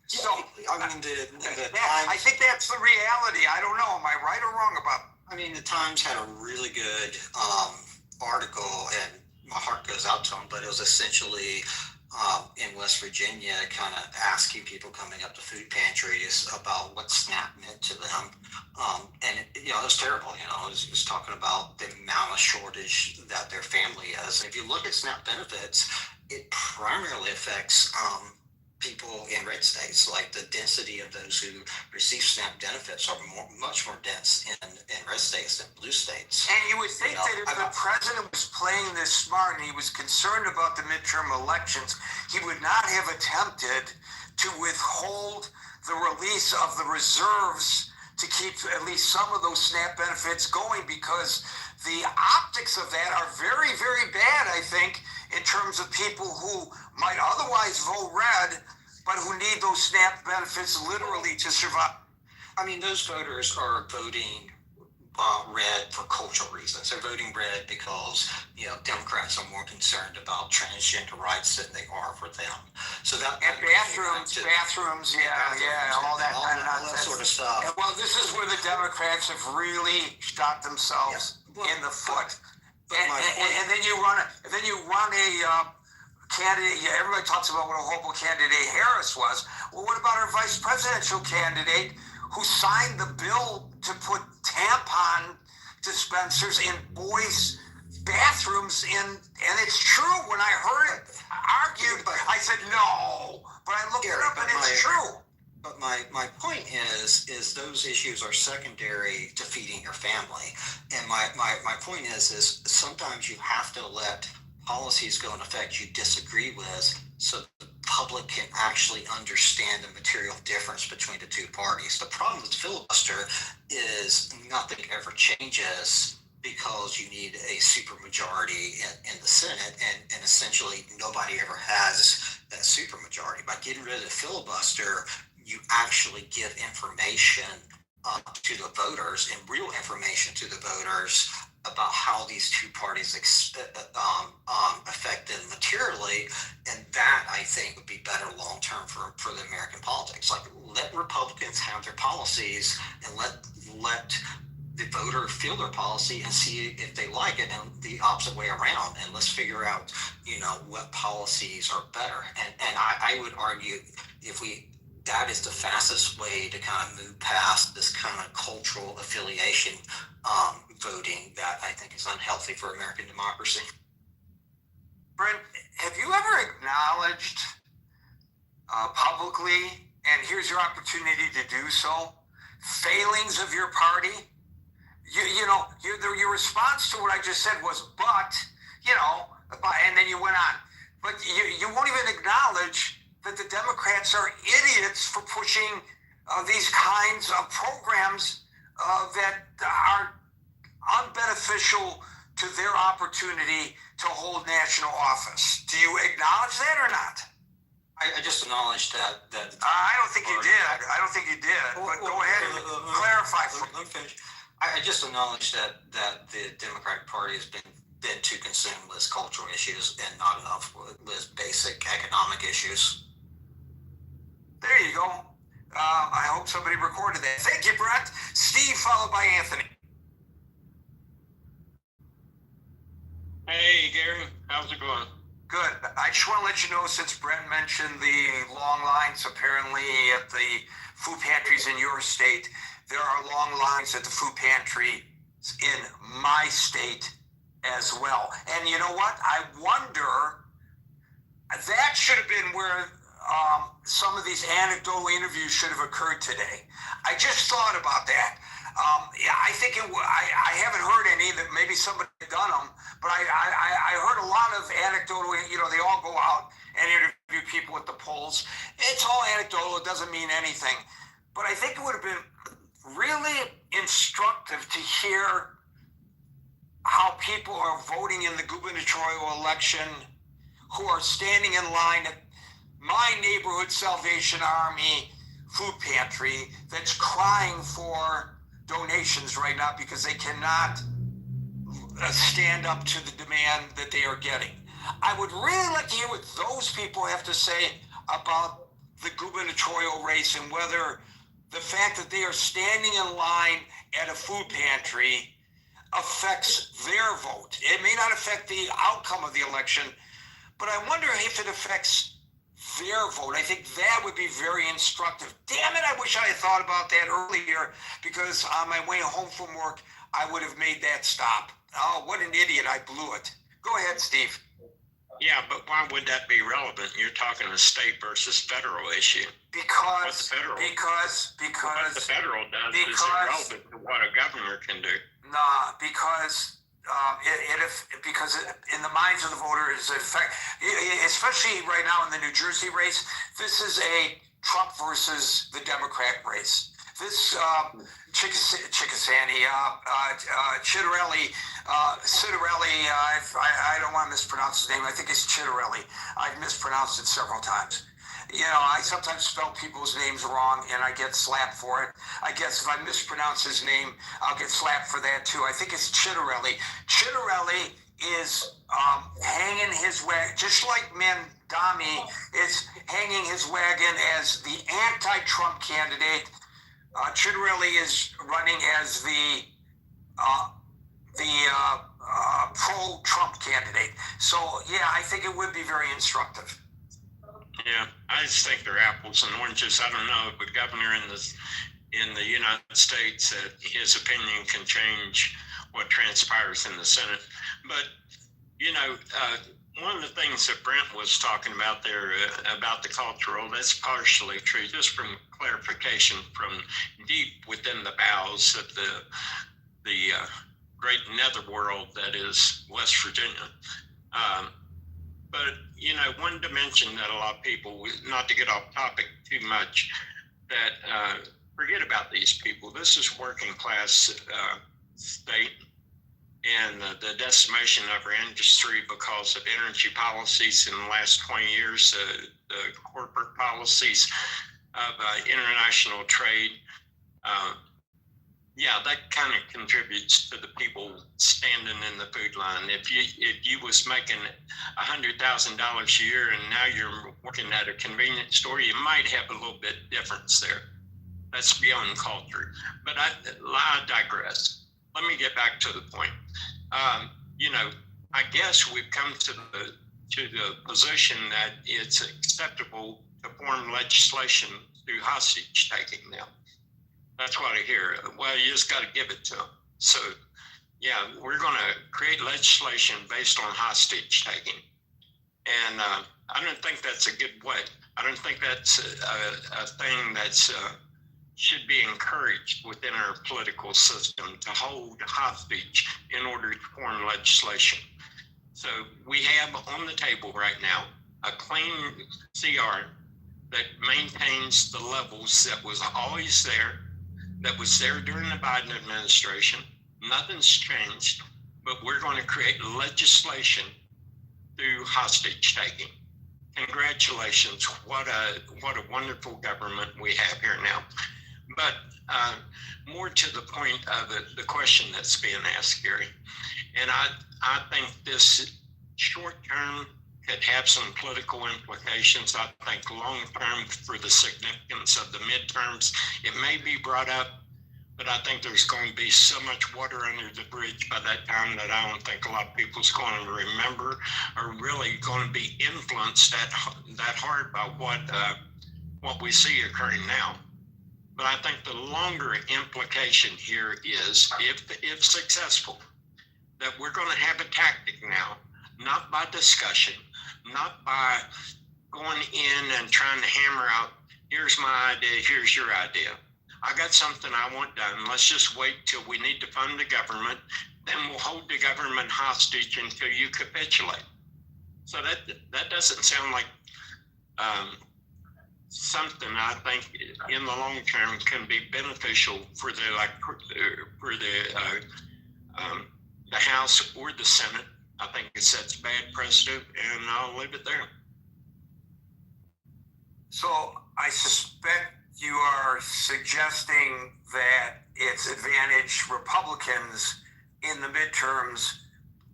So, I think that's the reality. I don't know. Am I right or wrong about it? The Times had a really good article, and my heart goes out to them, but it was essentially in West Virginia, kind of asking people coming up to food pantries about what SNAP meant to them. And it was terrible. It was talking about the amount of shortage that their family has. If you look at SNAP benefits, it primarily affects people in red states. Like the density of those who receive SNAP benefits are much more dense in red states than blue states. And you would think that if the president was playing this smart and he was concerned about the midterm elections, he would not have attempted to withhold the release of the reserves to keep at least some of those SNAP benefits going, because the optics of that are very, very bad, I think, in terms of people who might otherwise vote red, but who need those SNAP benefits literally to survive. Those voters are voting red for cultural reasons. They're voting red because Democrats are more concerned about transgender rights than they are for them. So that bathrooms, all that kind of nonsense. All that sort of stuff. And, well, this is where the Democrats have really shot themselves in the foot. And then you run a candidate. Everybody talks about what a horrible candidate Harris was. Well, what about our vice presidential candidate who signed the bill to put tampon dispensers in boys' bathrooms and it's true. When I heard it argued, I said no, but I looked it up and it's true. But my point is those issues are secondary to feeding your family. And my point is sometimes you have to let policies go in effect you disagree with so the public can actually understand the material difference between the two parties. The problem with the filibuster is nothing ever changes because you need a supermajority in the Senate, and essentially nobody ever has that supermajority. By getting rid of the filibuster, you actually give information to the voters, and real information to the voters about how these two parties affect them materially, and that I think would be better long term for the American politics. Like, let Republicans have their policies and let the voter feel their policy and see if they like it, and the opposite way around. And let's figure out, what policies are better. And I would argue that is the fastest way to kind of move past this kind of cultural affiliation voting that I think is unhealthy for American democracy. Brent, have you ever acknowledged publicly, and here's your opportunity to do so, failings of your party? Your response to what I just said was, but, and then you went on. But you won't even acknowledge that the Democrats are idiots for pushing these kinds of programs that are unbeneficial to their opportunity to hold national office. Do you acknowledge that or not? I just acknowledged that. I don't think you did. But go ahead and clarify. Let me finish. I just acknowledge that the Democratic Party has been too consumed with cultural issues and not enough with basic economic issues. There you go. I hope somebody recorded that. Thank you, Brent. Steve, followed by Anthony. Hey, Gary, how's it going? Good. I just want to let you know, since Brent mentioned the long lines apparently at the food pantries in your state, there are long lines at the food pantry in my state as well. And you know what? I wonder, that should have been where some of these anecdotal interviews should have occurred today. I just thought about that. I think I haven't heard any that maybe somebody had done them, but I heard a lot of anecdotal, they all go out and interview people at the polls. It's all anecdotal. It doesn't mean anything. But I think it would have been really instructive to hear how people are voting in the gubernatorial election, who are standing in line at my neighborhood Salvation Army food pantry that's crying for donations right now because they cannot stand up to the demand that they are getting. I would really like to hear what those people have to say about the gubernatorial race and whether the fact that they are standing in line at a food pantry affects their vote. It may not affect the outcome of the election, but I wonder if it affects their vote. I think that would be very instructive. Damn it, I wish I had thought about that earlier, because on my way home from work, I would have made that stop. Oh, what an idiot, I blew it. Go ahead, Steve. Yeah, but why would that be relevant? You're talking a state versus federal issue. Because What's federal? What the federal does is irrelevant to what a governor can do. Nah, because because in the minds of the voters, especially right now in the New Jersey race, this is a Trump versus the Democrat race. This Citarelli, I don't want to mispronounce his name. I think it's Citarelli. I've mispronounced it several times. I sometimes spell people's names wrong and I get slapped for it. I guess if I mispronounce his name, I'll get slapped for that too. I think it's Citarelli. Citarelli is hanging his wagon, just like Mandami is hanging his wagon as the anti-Trump candidate. Citarelli is running as the pro-Trump candidate. So yeah, I think it would be very instructive. Yeah, I just think they're apples and oranges. I don't know if a governor in the United States that his opinion can change what transpires in the Senate. But one of the things that Brent was talking about there about the cultural, that's partially true. Just from clarification, from deep within the bowels of the great netherworld that is West Virginia. But one dimension that a lot of people, not to get off topic too much, that forget about these people. This is working class state, and the decimation of our industry because of energy policies in the last 20 years, the corporate policies of international trade. That kind of contributes to the people standing in the food line. If you was making $100,000 a year and now you're working at a convenience store, you might have a little bit difference there. That's beyond culture. But I digress. Let me get back to the point. I guess we've come to the position that it's acceptable to form legislation through hostage taking now. That's what I hear. Well, you just got to give it to them. So, yeah, we're going to create legislation based on hostage taking. And I don't think that's a good way. I don't think that's a thing that's should be encouraged within our political system, to hold hostage in order to form legislation. So we have on the table right now a clean CR that maintains the levels that was always there, that was there during the Biden administration. Nothing's changed, but we're going to create legislation through hostage taking. Congratulations. What a wonderful government we have here now. But more to the point of the question that's being asked, Gary, and I think this short term could have some political implications. I think long term, for the significance of the midterms, it may be brought up, but I think there's going to be so much water under the bridge by that time that I don't think a lot of people's going to remember or really going to be influenced that hard by what we see occurring now. But I think the longer implication here is, if successful, that we're going to have a tactic now, not by discussion, not by going in and trying to hammer out, here's my idea, here's your idea. I got something I want done. Let's just wait till we need to fund the government. Then we'll hold the government hostage until you capitulate. So that doesn't sound like something I think in the long term can be beneficial for the House or the Senate. I think it sets bad precedent, and I'll leave it there. So I suspect you are suggesting that it's advantage Republicans in the midterms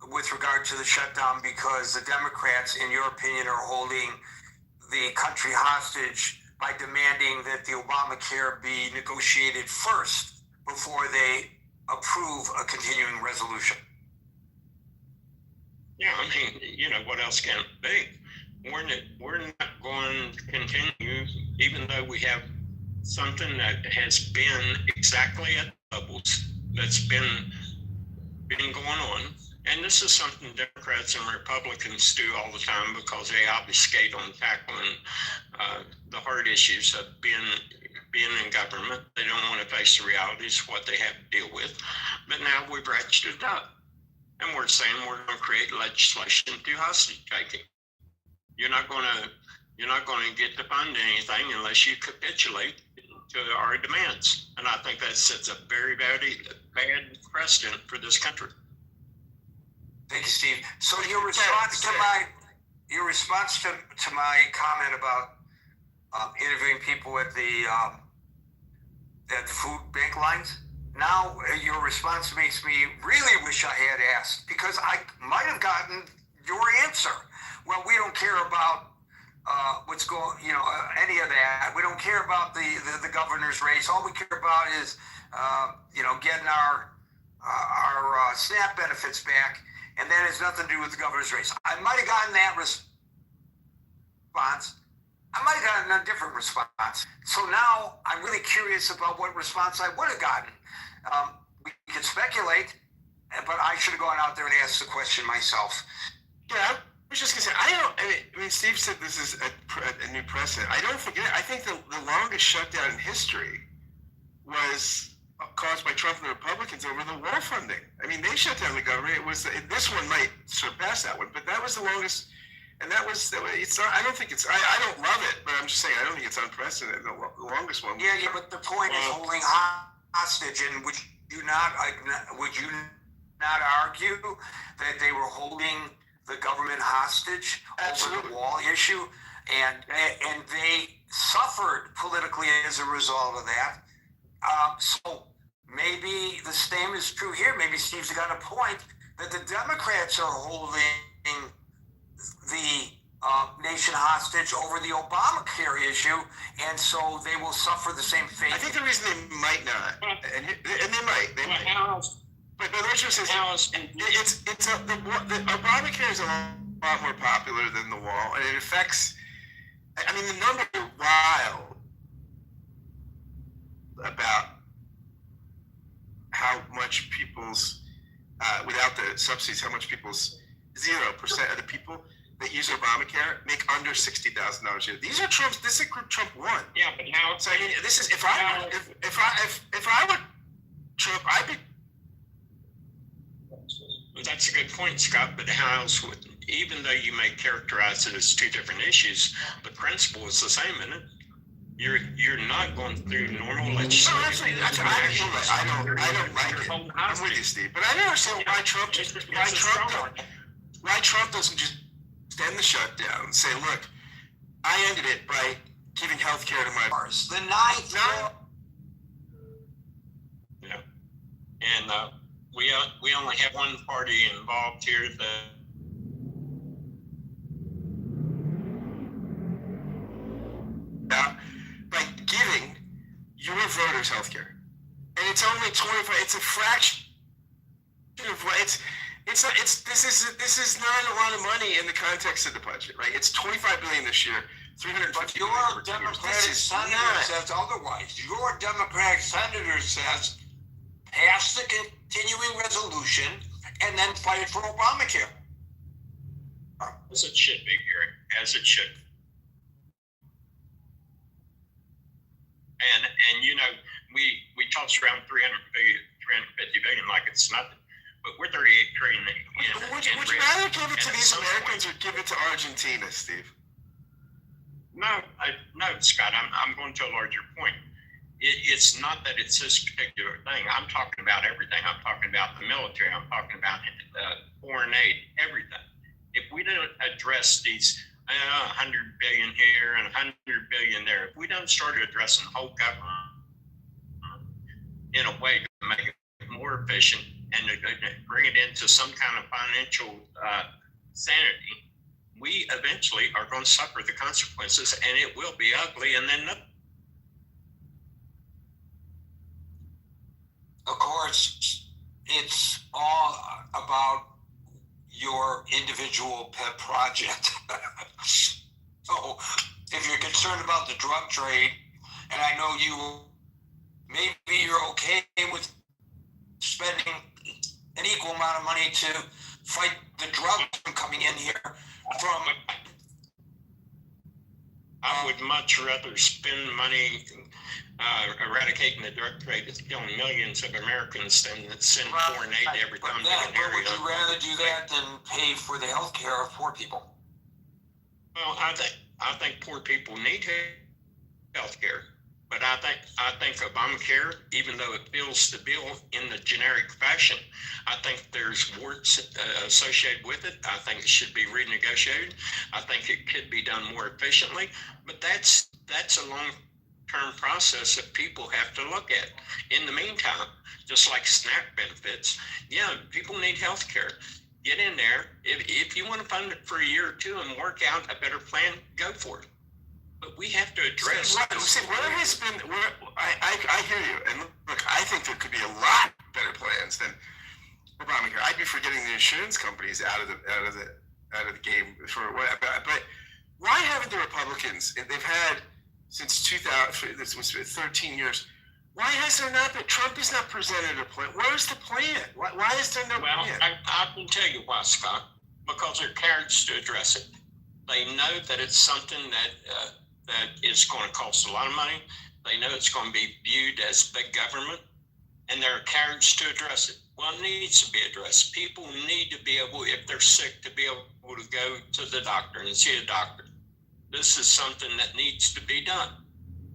with regard to the shutdown, because the Democrats, in your opinion, are holding the country hostage by demanding that the Obamacare be negotiated first before they approve a continuing resolution. Yeah, I mean, what else can it be? We're not going to continue, even though we have something that has been exactly at levels that's been going on. And this is something Democrats and Republicans do all the time, because they obfuscate on tackling the hard issues of being in government. They don't want to face the realities of what they have to deal with. But now we've ratcheted it up, and we're saying we're going to create legislation through hostage taking. You're not going to get to fund anything unless you capitulate to our demands. And I think that sets a very bad precedent for this country. Thank you, Steve. So your response to my comment about interviewing people at the food bank lines, now your response makes me really wish I had asked, because I might have gotten your answer. Well, we don't care about what's going, any of that. We don't care about the governor's race. All we care about is, getting our SNAP benefits back, and that has nothing to do with the governor's race. I might have gotten that response. I might have gotten a different response. So now I'm really curious about what response I would have gotten. We could speculate, but I should have gone out there and asked the question myself. Yeah, I was just gonna say, I mean, Steve said this is a new precedent. I don't forget. I think the longest shutdown in history was caused by Trump and the Republicans over the war funding. I mean, they shut down the government. This one might surpass that one, but that was the longest. And it's not. I don't think it's. I don't love it, but I'm just saying I don't think it's unprecedented. The longest one. Yeah, but the point is holding hostage, and would you not argue that they were holding the government hostage over the wall issue, and they suffered politically as a result of that? So maybe the same is true here. Maybe Steve's got a point that the Democrats are holding the nation hostage over the Obamacare issue, and so they will suffer the same fate. I think the reason they might not, and they might. But the issue is, the Obamacare is a lot more popular than the wall, and it affects. I mean, the numbers are wild about how much people's, without the subsidies, how much people's 0% of the people that use Obamacare make under $60,000 a year. These are Trump's. This is group Trump won. Yeah, but now So I mean, this is if I were Trump, I'd be. that's a good point, Scott. But how else would, even though you may characterize it as two different issues, the principle is the same, isn't it? You're not going through normal legislation. No, absolutely. I don't like it. I'm with you, Steve. But I don't understand why Trump doesn't just end the shutdown and say, look, I ended it by giving health care to my The ninth. Yeah. And we only have one party involved here, by giving your voters health care. And it's only 25, it's a fraction of what this is not a lot of money in the context of the budget, right? It's $25 billion this year, $350 But your billion over 2 years. Democratic senator says otherwise. Your Democratic senator says pass the continuing resolution and then fight for Obamacare. as it should be, Gary, as it should. And you know, we toss around 350 billion like it's nothing, but we're 38 trillion in. Would you rather give it to these Americans or give it to Argentina, Steve? No, Scott. I'm going to a larger point. It's not that it's this particular thing. I'm talking about everything. I'm talking about the military. I'm talking about foreign aid, everything. If we don't address these 100 billion here and 100 billion there, if we don't start addressing the whole government in a way to make it more efficient and to bring it into some kind of financial sanity, we eventually are going to suffer the consequences, and it will be ugly. And then Of course, it's all about your individual pet project. So if you're concerned about the drug trade, and I know maybe you're okay with spending an equal amount of money to fight the drugs from coming in here from. I would much rather spend money eradicating the drug trade that's killing millions of Americans than send foreign aid every time they get an area. But would you rather do that than pay for the health care of poor people? Well, I think poor people need health care, but I think Obamacare, even though it fills the bill in the generic fashion, I think there's warts associated with it. I think it should be renegotiated. I think it could be done more efficiently, but that's a long-term process that people have to look at. In the meantime, just like SNAP benefits, yeah, people need health care. Get in there. If you want to fund it for a year or two and work out a better plan, go for it. But we have to address. Where has been? I hear you, and look, I think there could be a lot better plans than Obamacare. I'd be for getting the insurance companies out of the game for what. But why haven't the Republicans? They've had since 2000. This was 13 years. Why has there not been? Trump has not presented a plan. Where's the plan? Why is there no plan? Well, I can tell you why, Scott. Because they're cowards to address it. They know that it's something that is going to cost a lot of money. They know it's going to be viewed as big government, and they're cowards to address it. Well, it needs to be addressed. People need to be able, if they're sick, to be able to go to the doctor and see a doctor. This is something that needs to be done.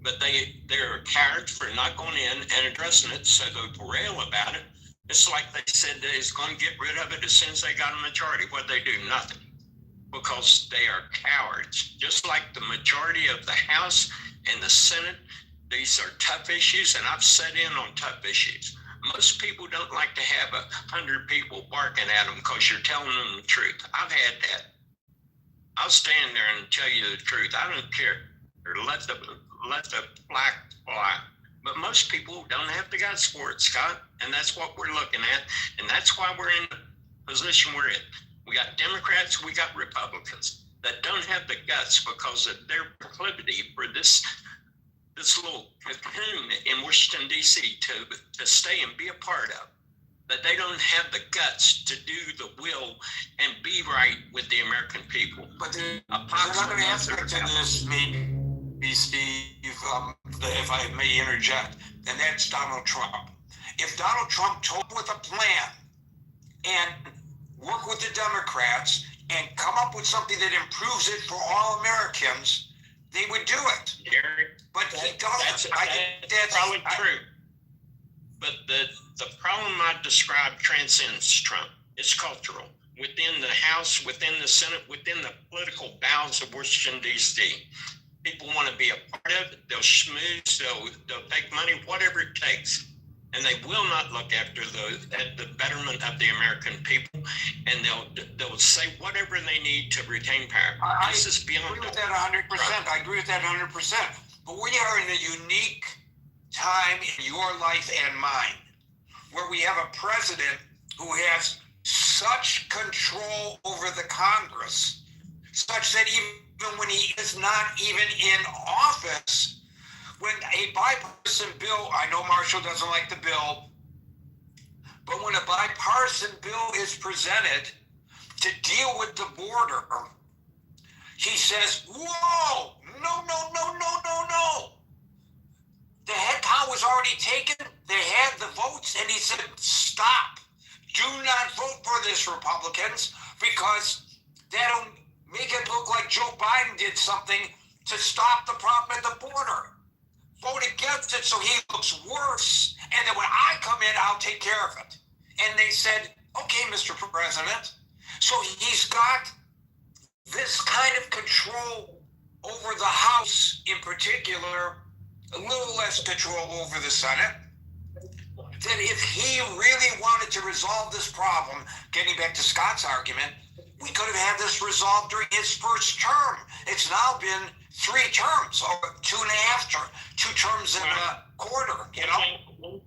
But they're cowards for not going in and addressing it, so they'll rail about it. It's like they said they was going to get rid of it as soon as they got a majority. What they do? Nothing. Because they are cowards. Just like the majority of the House and the Senate, these are tough issues, and I've sat in on tough issues. Most people don't like to have 100 people barking at them because you're telling them the truth. I've had that. I'll stand there and tell you the truth. I don't care. Or let the flag fly. But most people don't have the guts for it, Scott, and that's what we're looking at, and that's why we're in the position we're in. We got Democrats, we got Republicans that don't have the guts because of their proclivity for this this little cocoon in Washington, D.C. to stay and be a part of. That they don't have the guts to do the will and be right with the American people. But there's another aspect to this, maybe, Steve, if I may interject, and that's Donald Trump. If Donald Trump told with a plan and work with the Democrats and come up with something that improves it for all Americans, they would do it. Gary, But he doesn't. That's probably true. But the problem I described transcends Trump. It's cultural. Within the House, within the Senate, within the political bowels of Washington, D.C. People want to be a part of it. They'll schmooze, they'll take money, whatever it takes. And they will not look after the betterment of the American people. And they'll say whatever they need to retain power. This is beyond. I agree with that 100%. I agree with that 100%. But we are in a unique time in your life and mine where we have a president who has such control over the Congress, such that even when he is not even in office, when a bipartisan bill, I know Marshall doesn't like the bill, but when a bipartisan bill is presented to deal with the border, he says, whoa, no. The head count was already taken. They had the votes, and he said, stop. Do not vote for this, Republicans, because that'll make it look like Joe Biden did something to stop the problem at the border. Vote against it so he looks worse, and then when I come in, I'll take care of it. And they said, okay, Mr. President. So he's got this kind of control over the House in particular, a little less control over the Senate, that if he really wanted to resolve this problem, getting back to Scott's argument, we could have had this resolved during his first term. It's now been 3 terms, or 2.5 terms, 2 terms and a quarter, you know?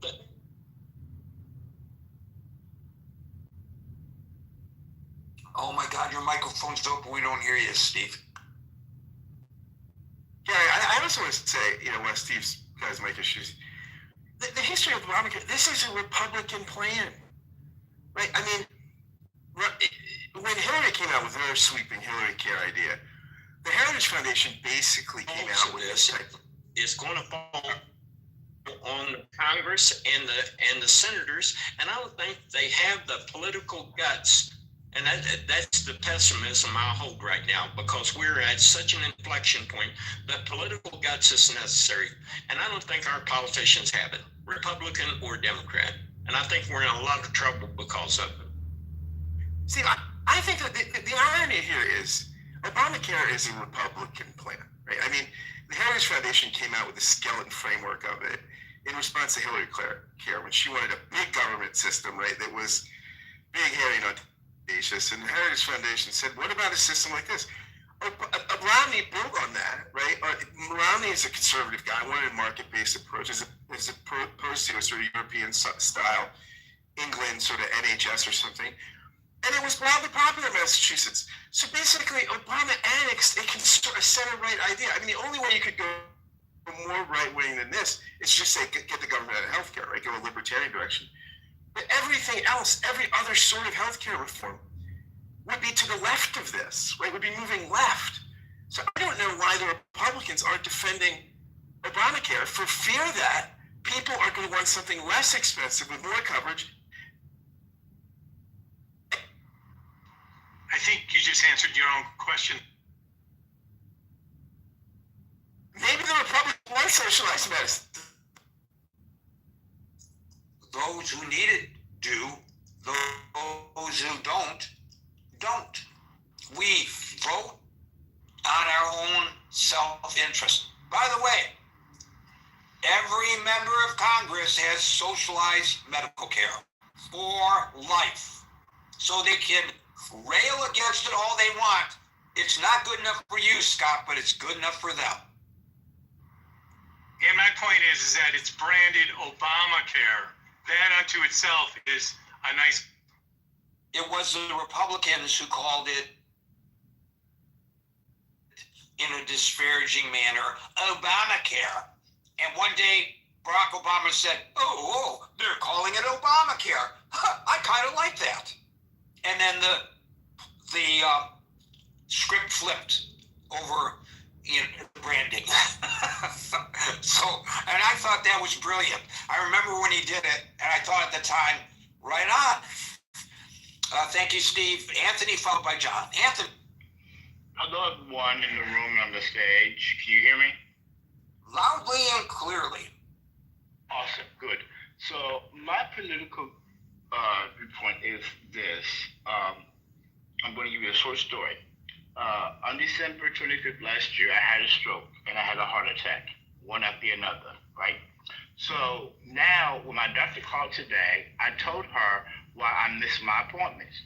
Oh my God, your microphone's open. We don't hear you, Steve. Yeah, I also want to say, while Steve's got his mic issues, the history of Obamacare, this is a Republican plan, right? I mean, when Hillary came out with her sweeping Hillary Care idea, the Heritage Foundation basically came out with this type. It's going to fall on the Congress and the senators, and I don't think they have the political guts. And that's the pessimism I hold right now, because we're at such an inflection point that political guts is necessary. And I don't think our politicians have it, Republican or Democrat. And I think we're in a lot of trouble because of it. See, I think that the irony here is Obamacare is a Republican plan, right? I mean, the Heritage Foundation came out with a skeleton framework of it in response to Hillary Care when she wanted a big government system, right, that was big, hairy, and audacious. And the Heritage Foundation said, what about a system like this? Romney built on that, right? Romney is a conservative guy, wanted a market-based approach as opposed to a sort of European style, England sort of NHS or something. And it was wildly popular in Massachusetts. So basically, Obama annexed a center-right idea. I mean, the only way you could go more right-wing than this is just say, get the government out of healthcare, right? Go a libertarian direction. But everything else, every other sort of healthcare reform would be to the left of this, right? Would be moving left. So I don't know why the Republicans aren't defending Obamacare for fear that people are going to want something less expensive with more coverage. I think you just answered your own question. Maybe the Republicans want socialized medicine. Those who need it do. Those who don't. We vote on our own self-interest. By the way, every member of Congress has socialized medical care for life. So they can rail against it all they want. It's not good enough for you, Scott, but it's good enough for them. And my point is that it's branded Obamacare. That unto itself is a nice... It was the Republicans who called it, in a disparaging manner, Obamacare. And one day, Barack Obama said, oh, they're calling it Obamacare. Huh, I kind of like that. And then the script flipped over the branding. so, and I thought that was brilliant. I remember when he did it, and I thought at the time, right on. Thank you, Steve. Anthony, followed by John. Anthony. Hello, everyone in the room and on the stage. Can you hear me? Loudly and clearly. Awesome, good. So my political viewpoint is this. I'm going to give you a short story. On December 25th last year, I had a stroke and I had a heart attack, one after another, right? So now when my doctor called today, I told her why I missed my appointments.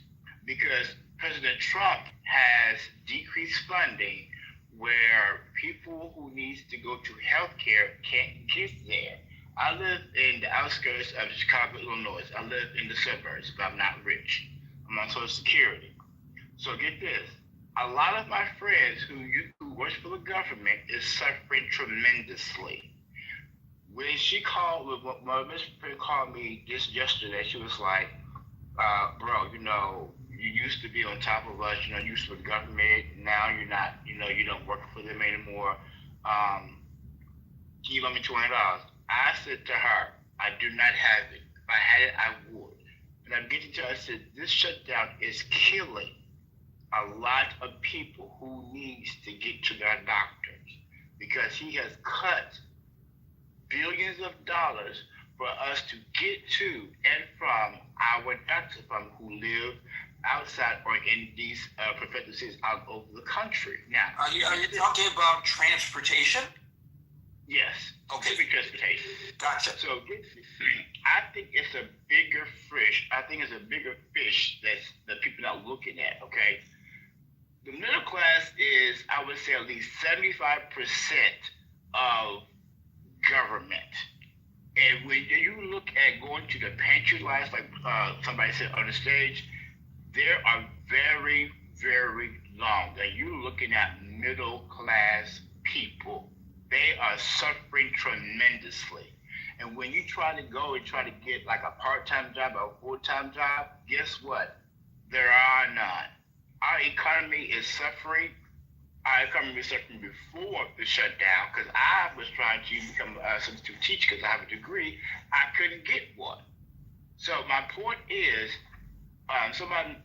Because President Trump has decreased funding where people who needs to go to healthcare can't get there. I live in the outskirts of Chicago, Illinois. I live in the suburbs, but I'm not rich. I'm on Social Security. So get this. A lot of my friends who work for the government is suffering tremendously. When she called, when my best friend called me just yesterday, she was like, bro, you used to be on top of us, you used to the government, now you're not, you don't work for them anymore. Can you loan me $200? I said to her, I do not have it. If I had it, I would. And I'm getting to her, I said, this shutdown is killing a lot of people who needs to get to their doctors because he has cut billions of dollars for us to get to and from our doctors from who live outside or in these professional cities all over the country. Now, Are you talking about transportation? Yes. Okay. Public transportation. Gotcha. So I think it's a bigger fish. I think it's a bigger fish that people are looking at. Okay. The middle class is, I would say, at least 75% of government. And when you look at going to the pantry lines, like somebody said on the stage, there are very, very long. And you're looking at middle class people. They are suffering tremendously. And when you try to go and try to get like a part-time job or a full-time job, guess what? There are none. Our economy is suffering. Our economy was suffering before the shutdown because I was trying to become a substitute teacher because I have a degree. I couldn't get one. So my point is, somebody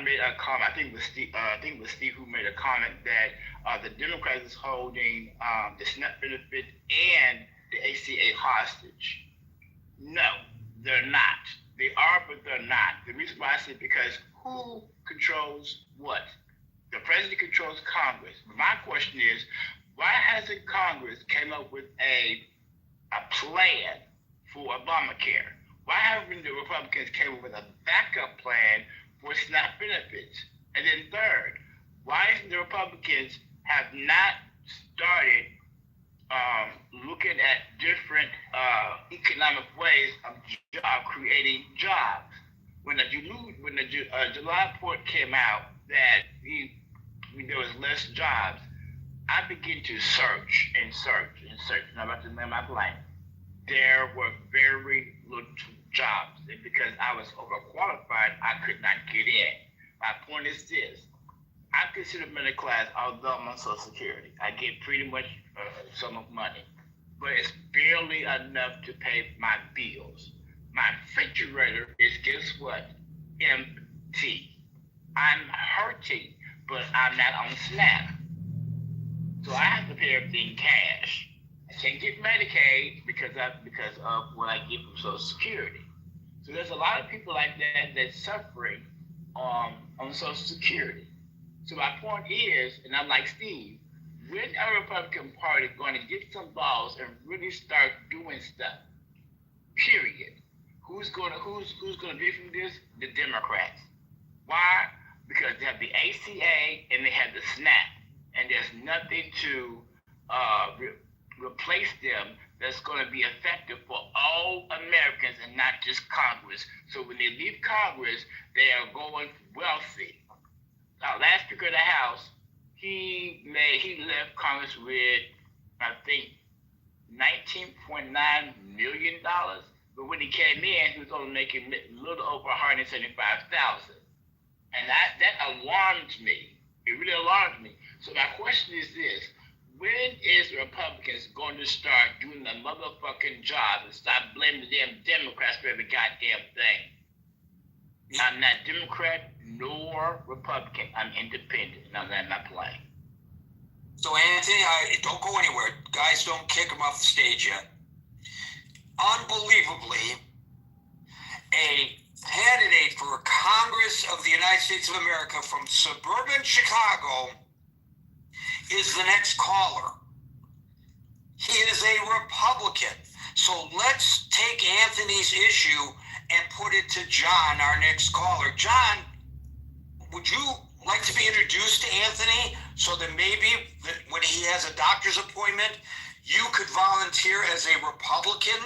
made a comment. I think it was Steve who made a comment that the Democrats is holding the SNAP benefit and the ACA hostage. No, they're not. They are, but they're not. The reason why I say because who controls what? The president controls Congress. My question is, why hasn't Congress came up with a plan for Obamacare? Why haven't the Republicans came up with a backup plan for SNAP benefits? And then third, why isn't the Republicans have not started looking at different economic ways of creating jobs? When the July report came out that there was less jobs, I began to search and search and search. And I'm about to name my blank. There were very little jobs, and because I was overqualified, I could not get in. My point is this: I consider middle class, although I'm on Social Security. I get pretty much sum of money, but it's barely enough to pay my bills. My refrigerator is, guess what? Empty. I'm hurting, but I'm not on SNAP. So I have to pay everything cash. I can't get Medicaid because of what I get from Social Security. So there's a lot of people like that that's suffering on Social Security. So my point is, and I'm like Steve, when our Republican Party going to get some balls and really start doing stuff? Period. Who's gonna be from this? The Democrats. Why? Because they have the ACA and they have the SNAP, and there's nothing to replace them that's going to be effective for all Americans and not just Congress. So when they leave Congress, they are going wealthy. Now, last Speaker of the House, he left Congress with, I think, $19.9 million. But when he came in, he was only making a little over $175,000. And that alarmed me. It really alarmed me. So my question is this. When is the Republicans going to start doing the motherfucking job and stop blaming the damn Democrats for every goddamn thing? I'm not Democrat nor Republican. I'm independent, and I'm not playing. So Anthony, don't go anywhere. Guys, don't kick him off the stage yet. Unbelievably, a candidate for Congress of the United States of America from suburban Chicago is the next caller. He is a Republican. So let's take Anthony's issue and put it to John, our next caller. John, would you like to be introduced to Anthony so that maybe when he has a doctor's appointment, you could volunteer as a Republican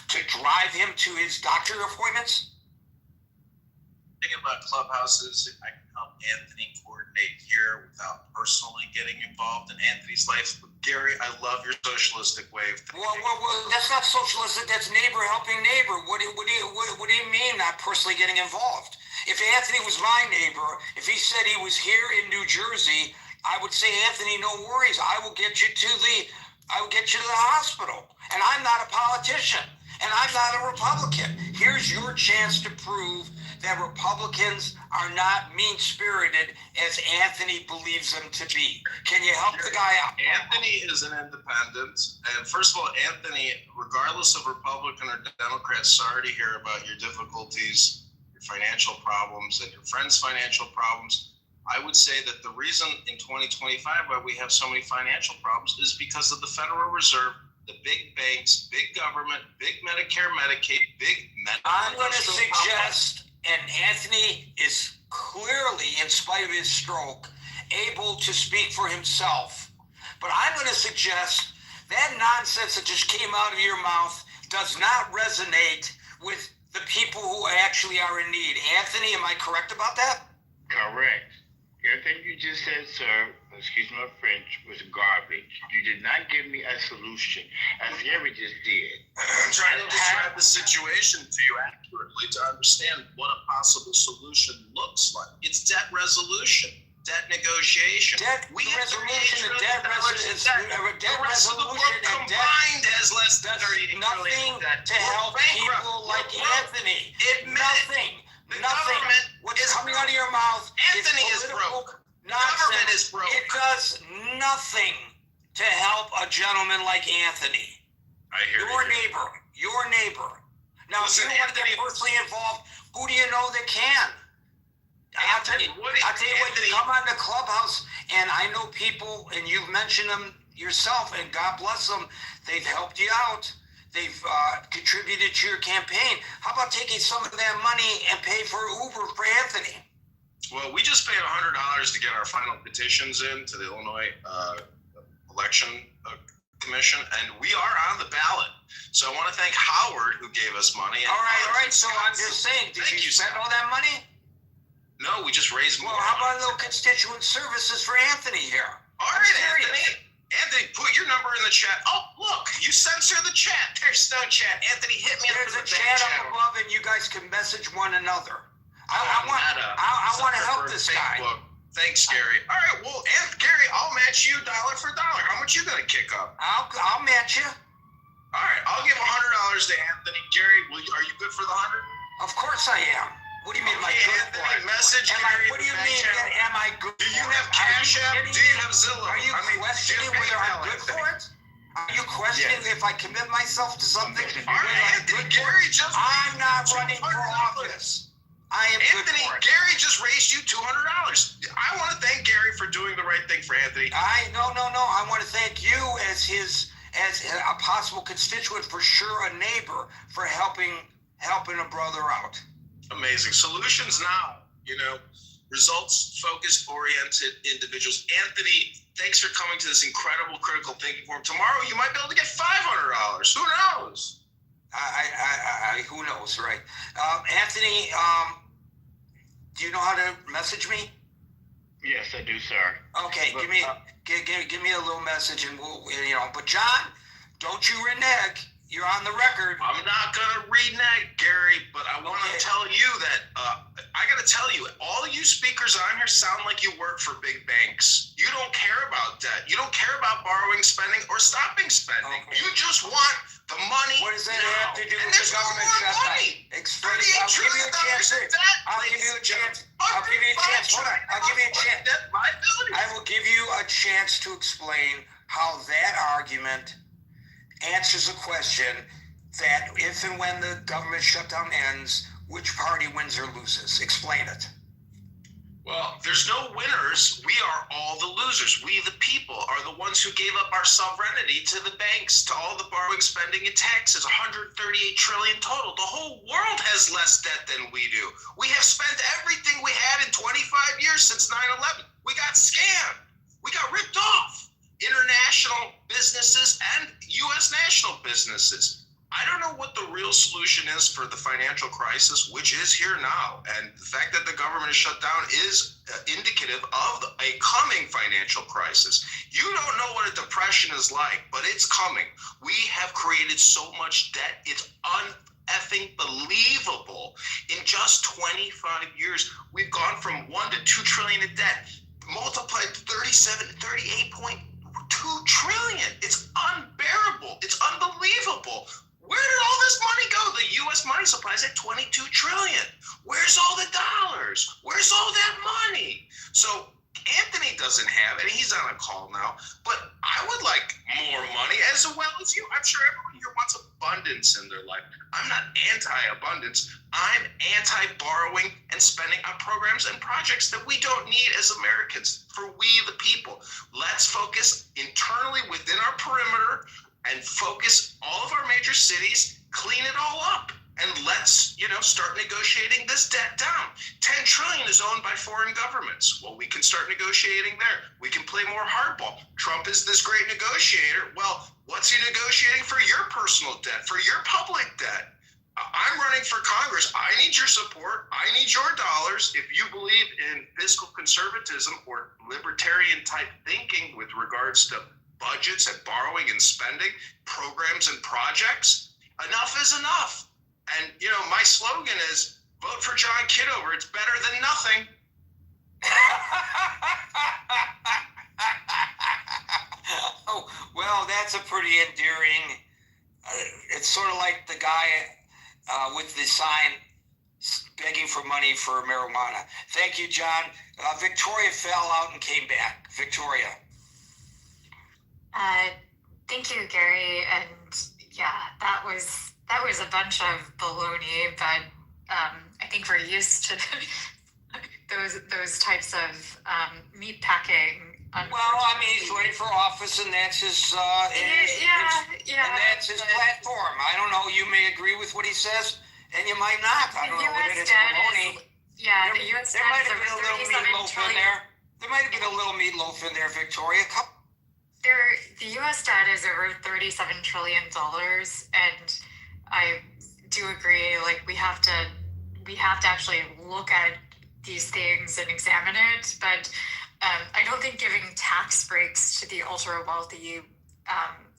to drive him to his doctor appointments? The thing about clubhouses, I can help Anthony coordinate here without personally getting involved in Anthony's life. But Gary, I love your socialistic way of thinking. Well, that's not socialistic. That's neighbor helping neighbor. What do you mean not personally getting involved? If Anthony was my neighbor, if he said he was here in New Jersey, I would say, Anthony, no worries. I will get you to the hospital. And I'm not a politician. And I'm not a Republican. Here's your chance to prove that Republicans are not mean-spirited as Anthony believes them to be. Can you help the guy out? Anthony is an independent. And first of all, Anthony, regardless of Republican or Democrat, sorry to hear about your difficulties, your financial problems, and your friends' financial problems. I would say that the reason in 2025 why we have so many financial problems is because of the Federal Reserve, the big banks, big government, big Medicare, Medicaid, big medical. I'm going to suggest, and Anthony is clearly, in spite of his stroke, able to speak for himself. But I'm going to suggest that nonsense that just came out of your mouth does not resonate with the people who actually are in need. Anthony, am I correct about that? Correct. Everything you just said, sir, excuse my French, was garbage. You did not give me a solution, as Gary just did. I'm trying to describe the situation to you accurately to understand what a possible solution looks like. It's debt resolution, debt negotiation. Debt resolution and debt combined has less than 38 nothing to help people like Anthony. Nothing. What's coming out of your mouth Anthony is broke. Nonsense. Government is broke. It does nothing to help a gentleman like Anthony. I hear Your neighbor. Now, listen, if you want to get personally involved, who do you know that can? I'll tell you what, you come on the clubhouse, and I know people, and you've mentioned them yourself, and God bless them, they've helped you out. They've contributed to your campaign. How about taking some of that money and pay for Uber for Anthony? Well, we just paid $100 to get our final petitions in to the Illinois Election Commission, and we are on the ballot. So I want to thank Howard, who gave us money. All right. So I'm just saying, did you spend all that money? No, we just raised more. Well, how about a little constituent services for Anthony here? All right, Anthony, put your number in the chat. Oh, look, you censor the chat. There's no chat. Anthony, hit me. There's a chat up above, and you guys can message one another. I want to help this guy. Thanks, Gary. All right, well, Gary, I'll match you dollar for dollar. How much you gonna kick up? I'll match you. All right, I'll give $100 to Anthony. Gary, are you good for the 100? Of course I am. What do you mean, Anthony, message Gary. What do you mean? Am I good? Do you have Cash App? Do you have Zillow? Are you questioning whether I'm good for it? Are you questioning if I commit myself to something? All right, Anthony, Gary just. I'm not running for office. I am Anthony, good for it. Gary just raised you $200. I want to thank Gary for doing the right thing for Anthony. No. I want to thank you as a possible constituent, for sure, a neighbor, for helping a brother out. Amazing. Solutions now, results focused, oriented individuals. Anthony, thanks for coming to this incredible critical thinking forum. Tomorrow you might be able to get $500. Who knows? Who knows, right? Anthony, do you know how to message me? Yes, I do, sir. Okay, give me a little message, and we'll. But John, Don't you renege. You're on the record. I'm not gonna renege, Gary, but I want to tell you that I gotta tell you, all you speakers on here sound like you work for big banks. You don't care about debt. You don't care about borrowing, spending, or stopping spending. Okay. You just want the money. What does that now. have to do and with there's the government more shutdown? money. Explain. $38 I'll give you trillion a chance. in debt. I'll give you a chance. I'll give you a $105 chance. Hold on. I'll give you a trillion chance. debt liability. I will give you a chance to explain how that argument answers a question that if and when the government shutdown ends, which party wins or loses? Explain it. Well, there's no winners. We are all the losers. We, the people, are the ones who gave up our sovereignty to the banks, to all the borrowing, spending, and taxes. 138 trillion total. The whole world has less debt than we do. We have spent everything we had in 25 years since 9/11. We got scammed. We got ripped off. International businesses and U.S. national businesses. I don't know what the real solution is for the financial crisis, which is here now. And the fact that the government is shut down is indicative of a coming financial crisis. You don't know what a depression is like, but it's coming. We have created so much debt. It's uneffing believable. In just 25 years, we've gone from 1 to 2 trillion in debt, multiplied 38.2 trillion. It's unbearable. It's unbelievable. Where did all this money go? The U.S. money supply is at 22 trillion. Where's all the dollars? Where's all that money? So Anthony doesn't have it. He's on a call now. But I would like more money as well as you. I'm sure everyone here wants abundance in their life. I'm not anti-abundance. I'm anti-borrowing and spending on programs and projects that we don't need as Americans, for we the people. Let's focus internally within our perimeter and focus all of our major cities, clean it all up, and let's, start negotiating this debt down. 10 trillion is owned by foreign governments. Well, we can start negotiating there. We can play more hardball. Trump is this great negotiator. Well, what's he negotiating for your personal debt, for your public debt? I'm running for Congress. I need your support. I need your dollars. If you believe in fiscal conservatism or libertarian type thinking with regards to budgets and borrowing and spending, programs and projects, enough is enough. And, my slogan is vote for John Kitover. It's better than nothing. Oh, well, that's a pretty endearing, it's sort of like the guy with the sign begging for money for marijuana. Thank you, John. Victoria fell out and came back. Victoria. Thank you, Gary. And yeah, that was a bunch of baloney, but I think we're used to those types of meat packing. Well, I mean, he's running for office, and that's his platform. I don't know. You may agree with what he says, and you might not. I don't know whether it's baloney. The U.S. There might have been a little meatloaf in there. There might have been a little meatloaf in there, Victoria. The U.S. debt is over $37 trillion, and I do agree. Like we have to actually look at these things and examine it. But I don't think giving tax breaks to the ultra wealthy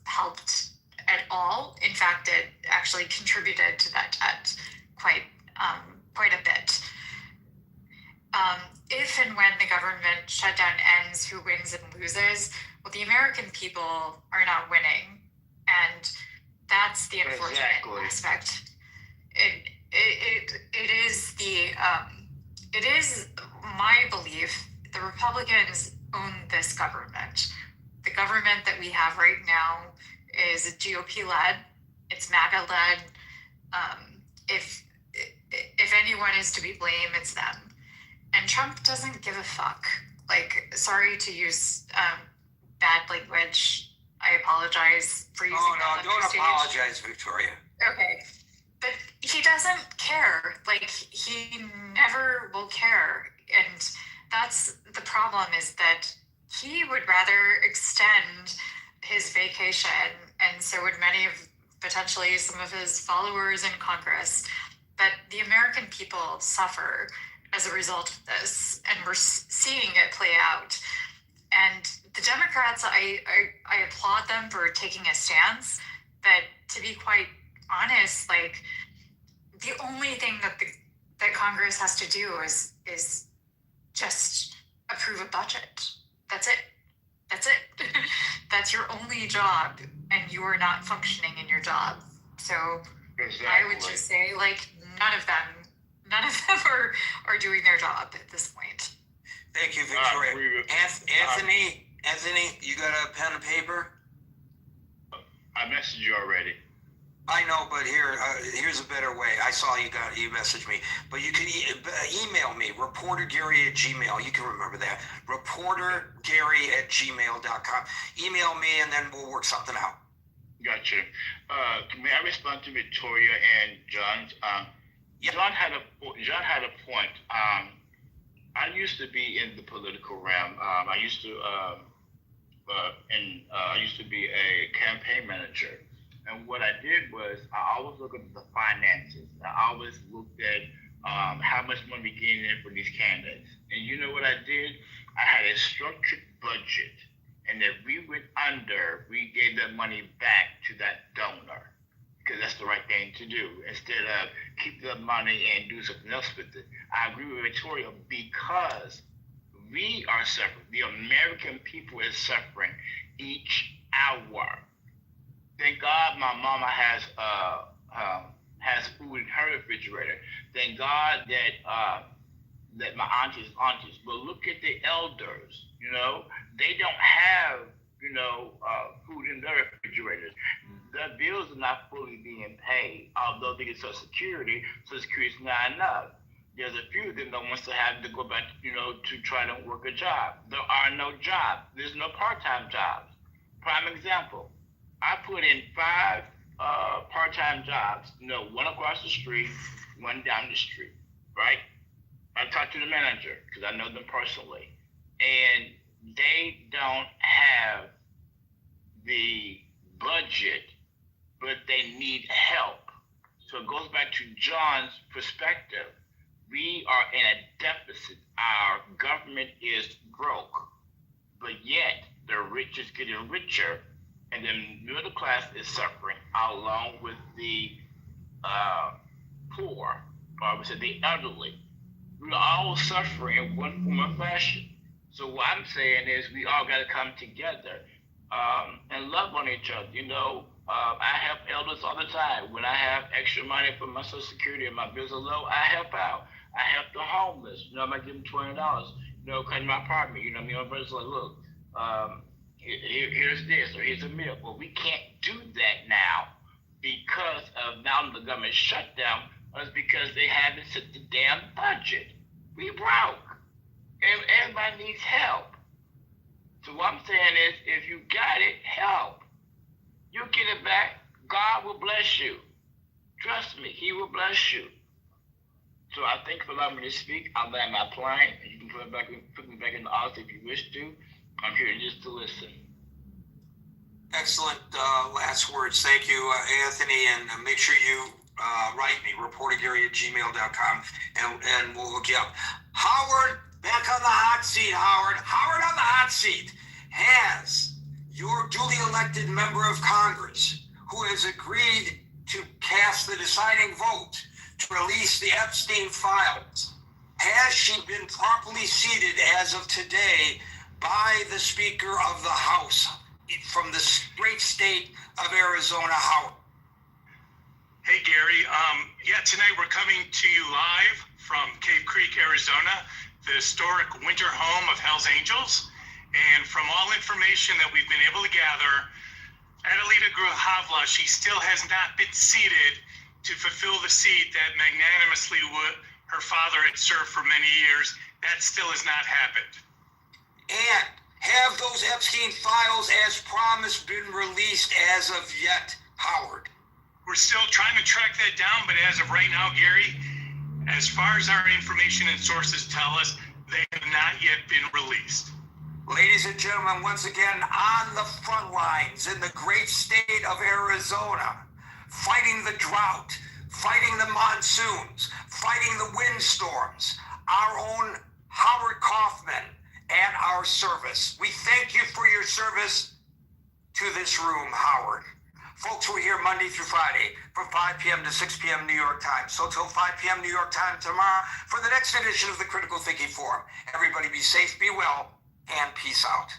helped at all. In fact, it actually contributed to that debt quite a bit. If and when the government shutdown ends, who wins and loses? Well, the American people are not winning, and that's the unfortunate aspect. It is my belief the Republicans own this government. The government that we have right now is GOP led. It's MAGA led. If anyone is to be blamed, it's them. And Trump doesn't give a fuck. Like, sorry to use bad language. I apologize for using that. No, don't apologize, Victoria. Okay. But he doesn't care. Like, he never will care. And that's the problem, is that he would rather extend his vacation, and so would many of potentially some of his followers in Congress. But the American people suffer as a result of this, and we're seeing it play out. And the Democrats, I applaud them for taking a stance, but to be quite honest, like the only thing that Congress has to do is just approve a budget. That's it. That's your only job, and you are not functioning in your job. So Exactly. I would just say, like, none of them are doing their job at this point. Thank you, Victoria. Anthony, you got a pen and paper? I messaged you already. I know, but here's a better way. I saw you messaged me, but you can email me, reportergary@gmail. You can remember that, reportergary@gmail.com. Email me, and then we'll work something out. Gotcha. May I respond to Victoria and John? Yeah. John had a point. I used to be in the political realm. I used to be a campaign manager. And what I did was I always looked at the finances. I always looked at how much money we getting in for these candidates. And you know what I did? I had a structured budget. And if we went under, we gave that money back to that donor. Because that's the right thing to do. Instead of keep the money and do something else with it. I agree with Victoria because we are suffering. The American people is suffering each hour. Thank God my mama has food in her refrigerator. Thank God that my aunties. But look at the elders. You know, they don't have food in their refrigerators. Their bills are not fully being paid, although they get Social Security. Social Security is not enough. There's a few of them that wants to have to go back, to try to work a job. There are no jobs. There's no part-time jobs. Prime example. I put in 5 part-time jobs, one across the street, one down the street, right? I talked to the manager because I know them personally, and they don't have the budget, but they need help. So it goes back to John's perspective. We are in a deficit. Our government is broke, but yet the rich is getting richer. And the middle class is suffering along with the poor, or I would say the elderly. We're all suffering in one form or fashion. So what I'm saying is we all got to come together and love on each other. I help elders all the time. When I have extra money for my Social Security and my bills are low, I help out. I help the homeless. I might give them $20, cut my apartment. My brother's like, look, here's this or here's a meal. Well, we can't do that now because of now the government shutdown. It's because they haven't set the damn budget. We broke. And everybody needs help. So what I'm saying is, if you got it, help. You get it back, God will bless you. Trust me, He will bless you. So I thank you for allowing me to speak. I'll land my plane, and you can put me back in the office if you wish to. I'm here just to listen. Excellent last words. Thank you, Anthony, and make sure you write me, reportergary@gmail.com, and we'll hook you up. Howard, back on the hot seat, Howard. Howard on the hot seat has your duly elected member of Congress who has agreed to cast the deciding vote to release the Epstein files. Has she been properly seated as of today by the Speaker of the House from the great state of Arizona, Howard? Hey, Gary. Tonight we're coming to you live from Cave Creek, Arizona, the historic winter home of Hell's Angels. And from all information that we've been able to gather, Adelita Gruhavla, she still has not been seated to fulfill the seat that magnanimously her father had served for many years. That still has not happened. And have those Epstein files, as promised, been released as of yet, Howard? We're still trying to track that down, but as of right now, Gary, as far as our information and sources tell us, they have not yet been released. Ladies and gentlemen, once again, on the front lines in the great state of Arizona, fighting the drought, fighting the monsoons, fighting the windstorms, our own Howard Kaufman and our our service. We thank you for your service to this room, Howard. Folks, we're here Monday through Friday from 5 p.m. to 6 p.m. New York time. So till 5 p.m. New York time tomorrow for the next edition of the Critical Thinking Forum. Everybody be safe, be well, and peace out.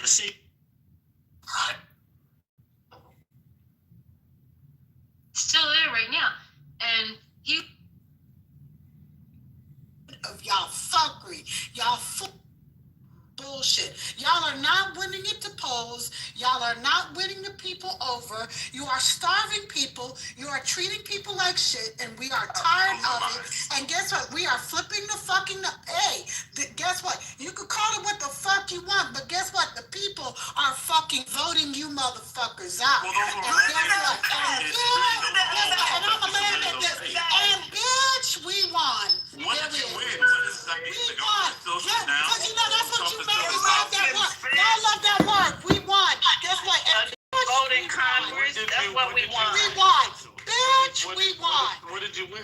See, still there right now, and he of y'all fuckery, y'all bullshit. Y'all are not winning at the polls. Y'all are not winning the people over. You are starving people. You are treating people like shit, and we are tired of it. And guess what? We are flipping the fucking. Hey, guess what? You could call it what the fuck you want, but guess what? The people are fucking voting you motherfuckers out. And guess what? And I'm a man at this. And bitch, we won. what did you win? What does that mean? The government still shut down? Because you know that's what you made me love that word. Y'all love that word. We won. Guess what? Vote in Congress. That's what we want. We won. Bitch, we won. What did you win?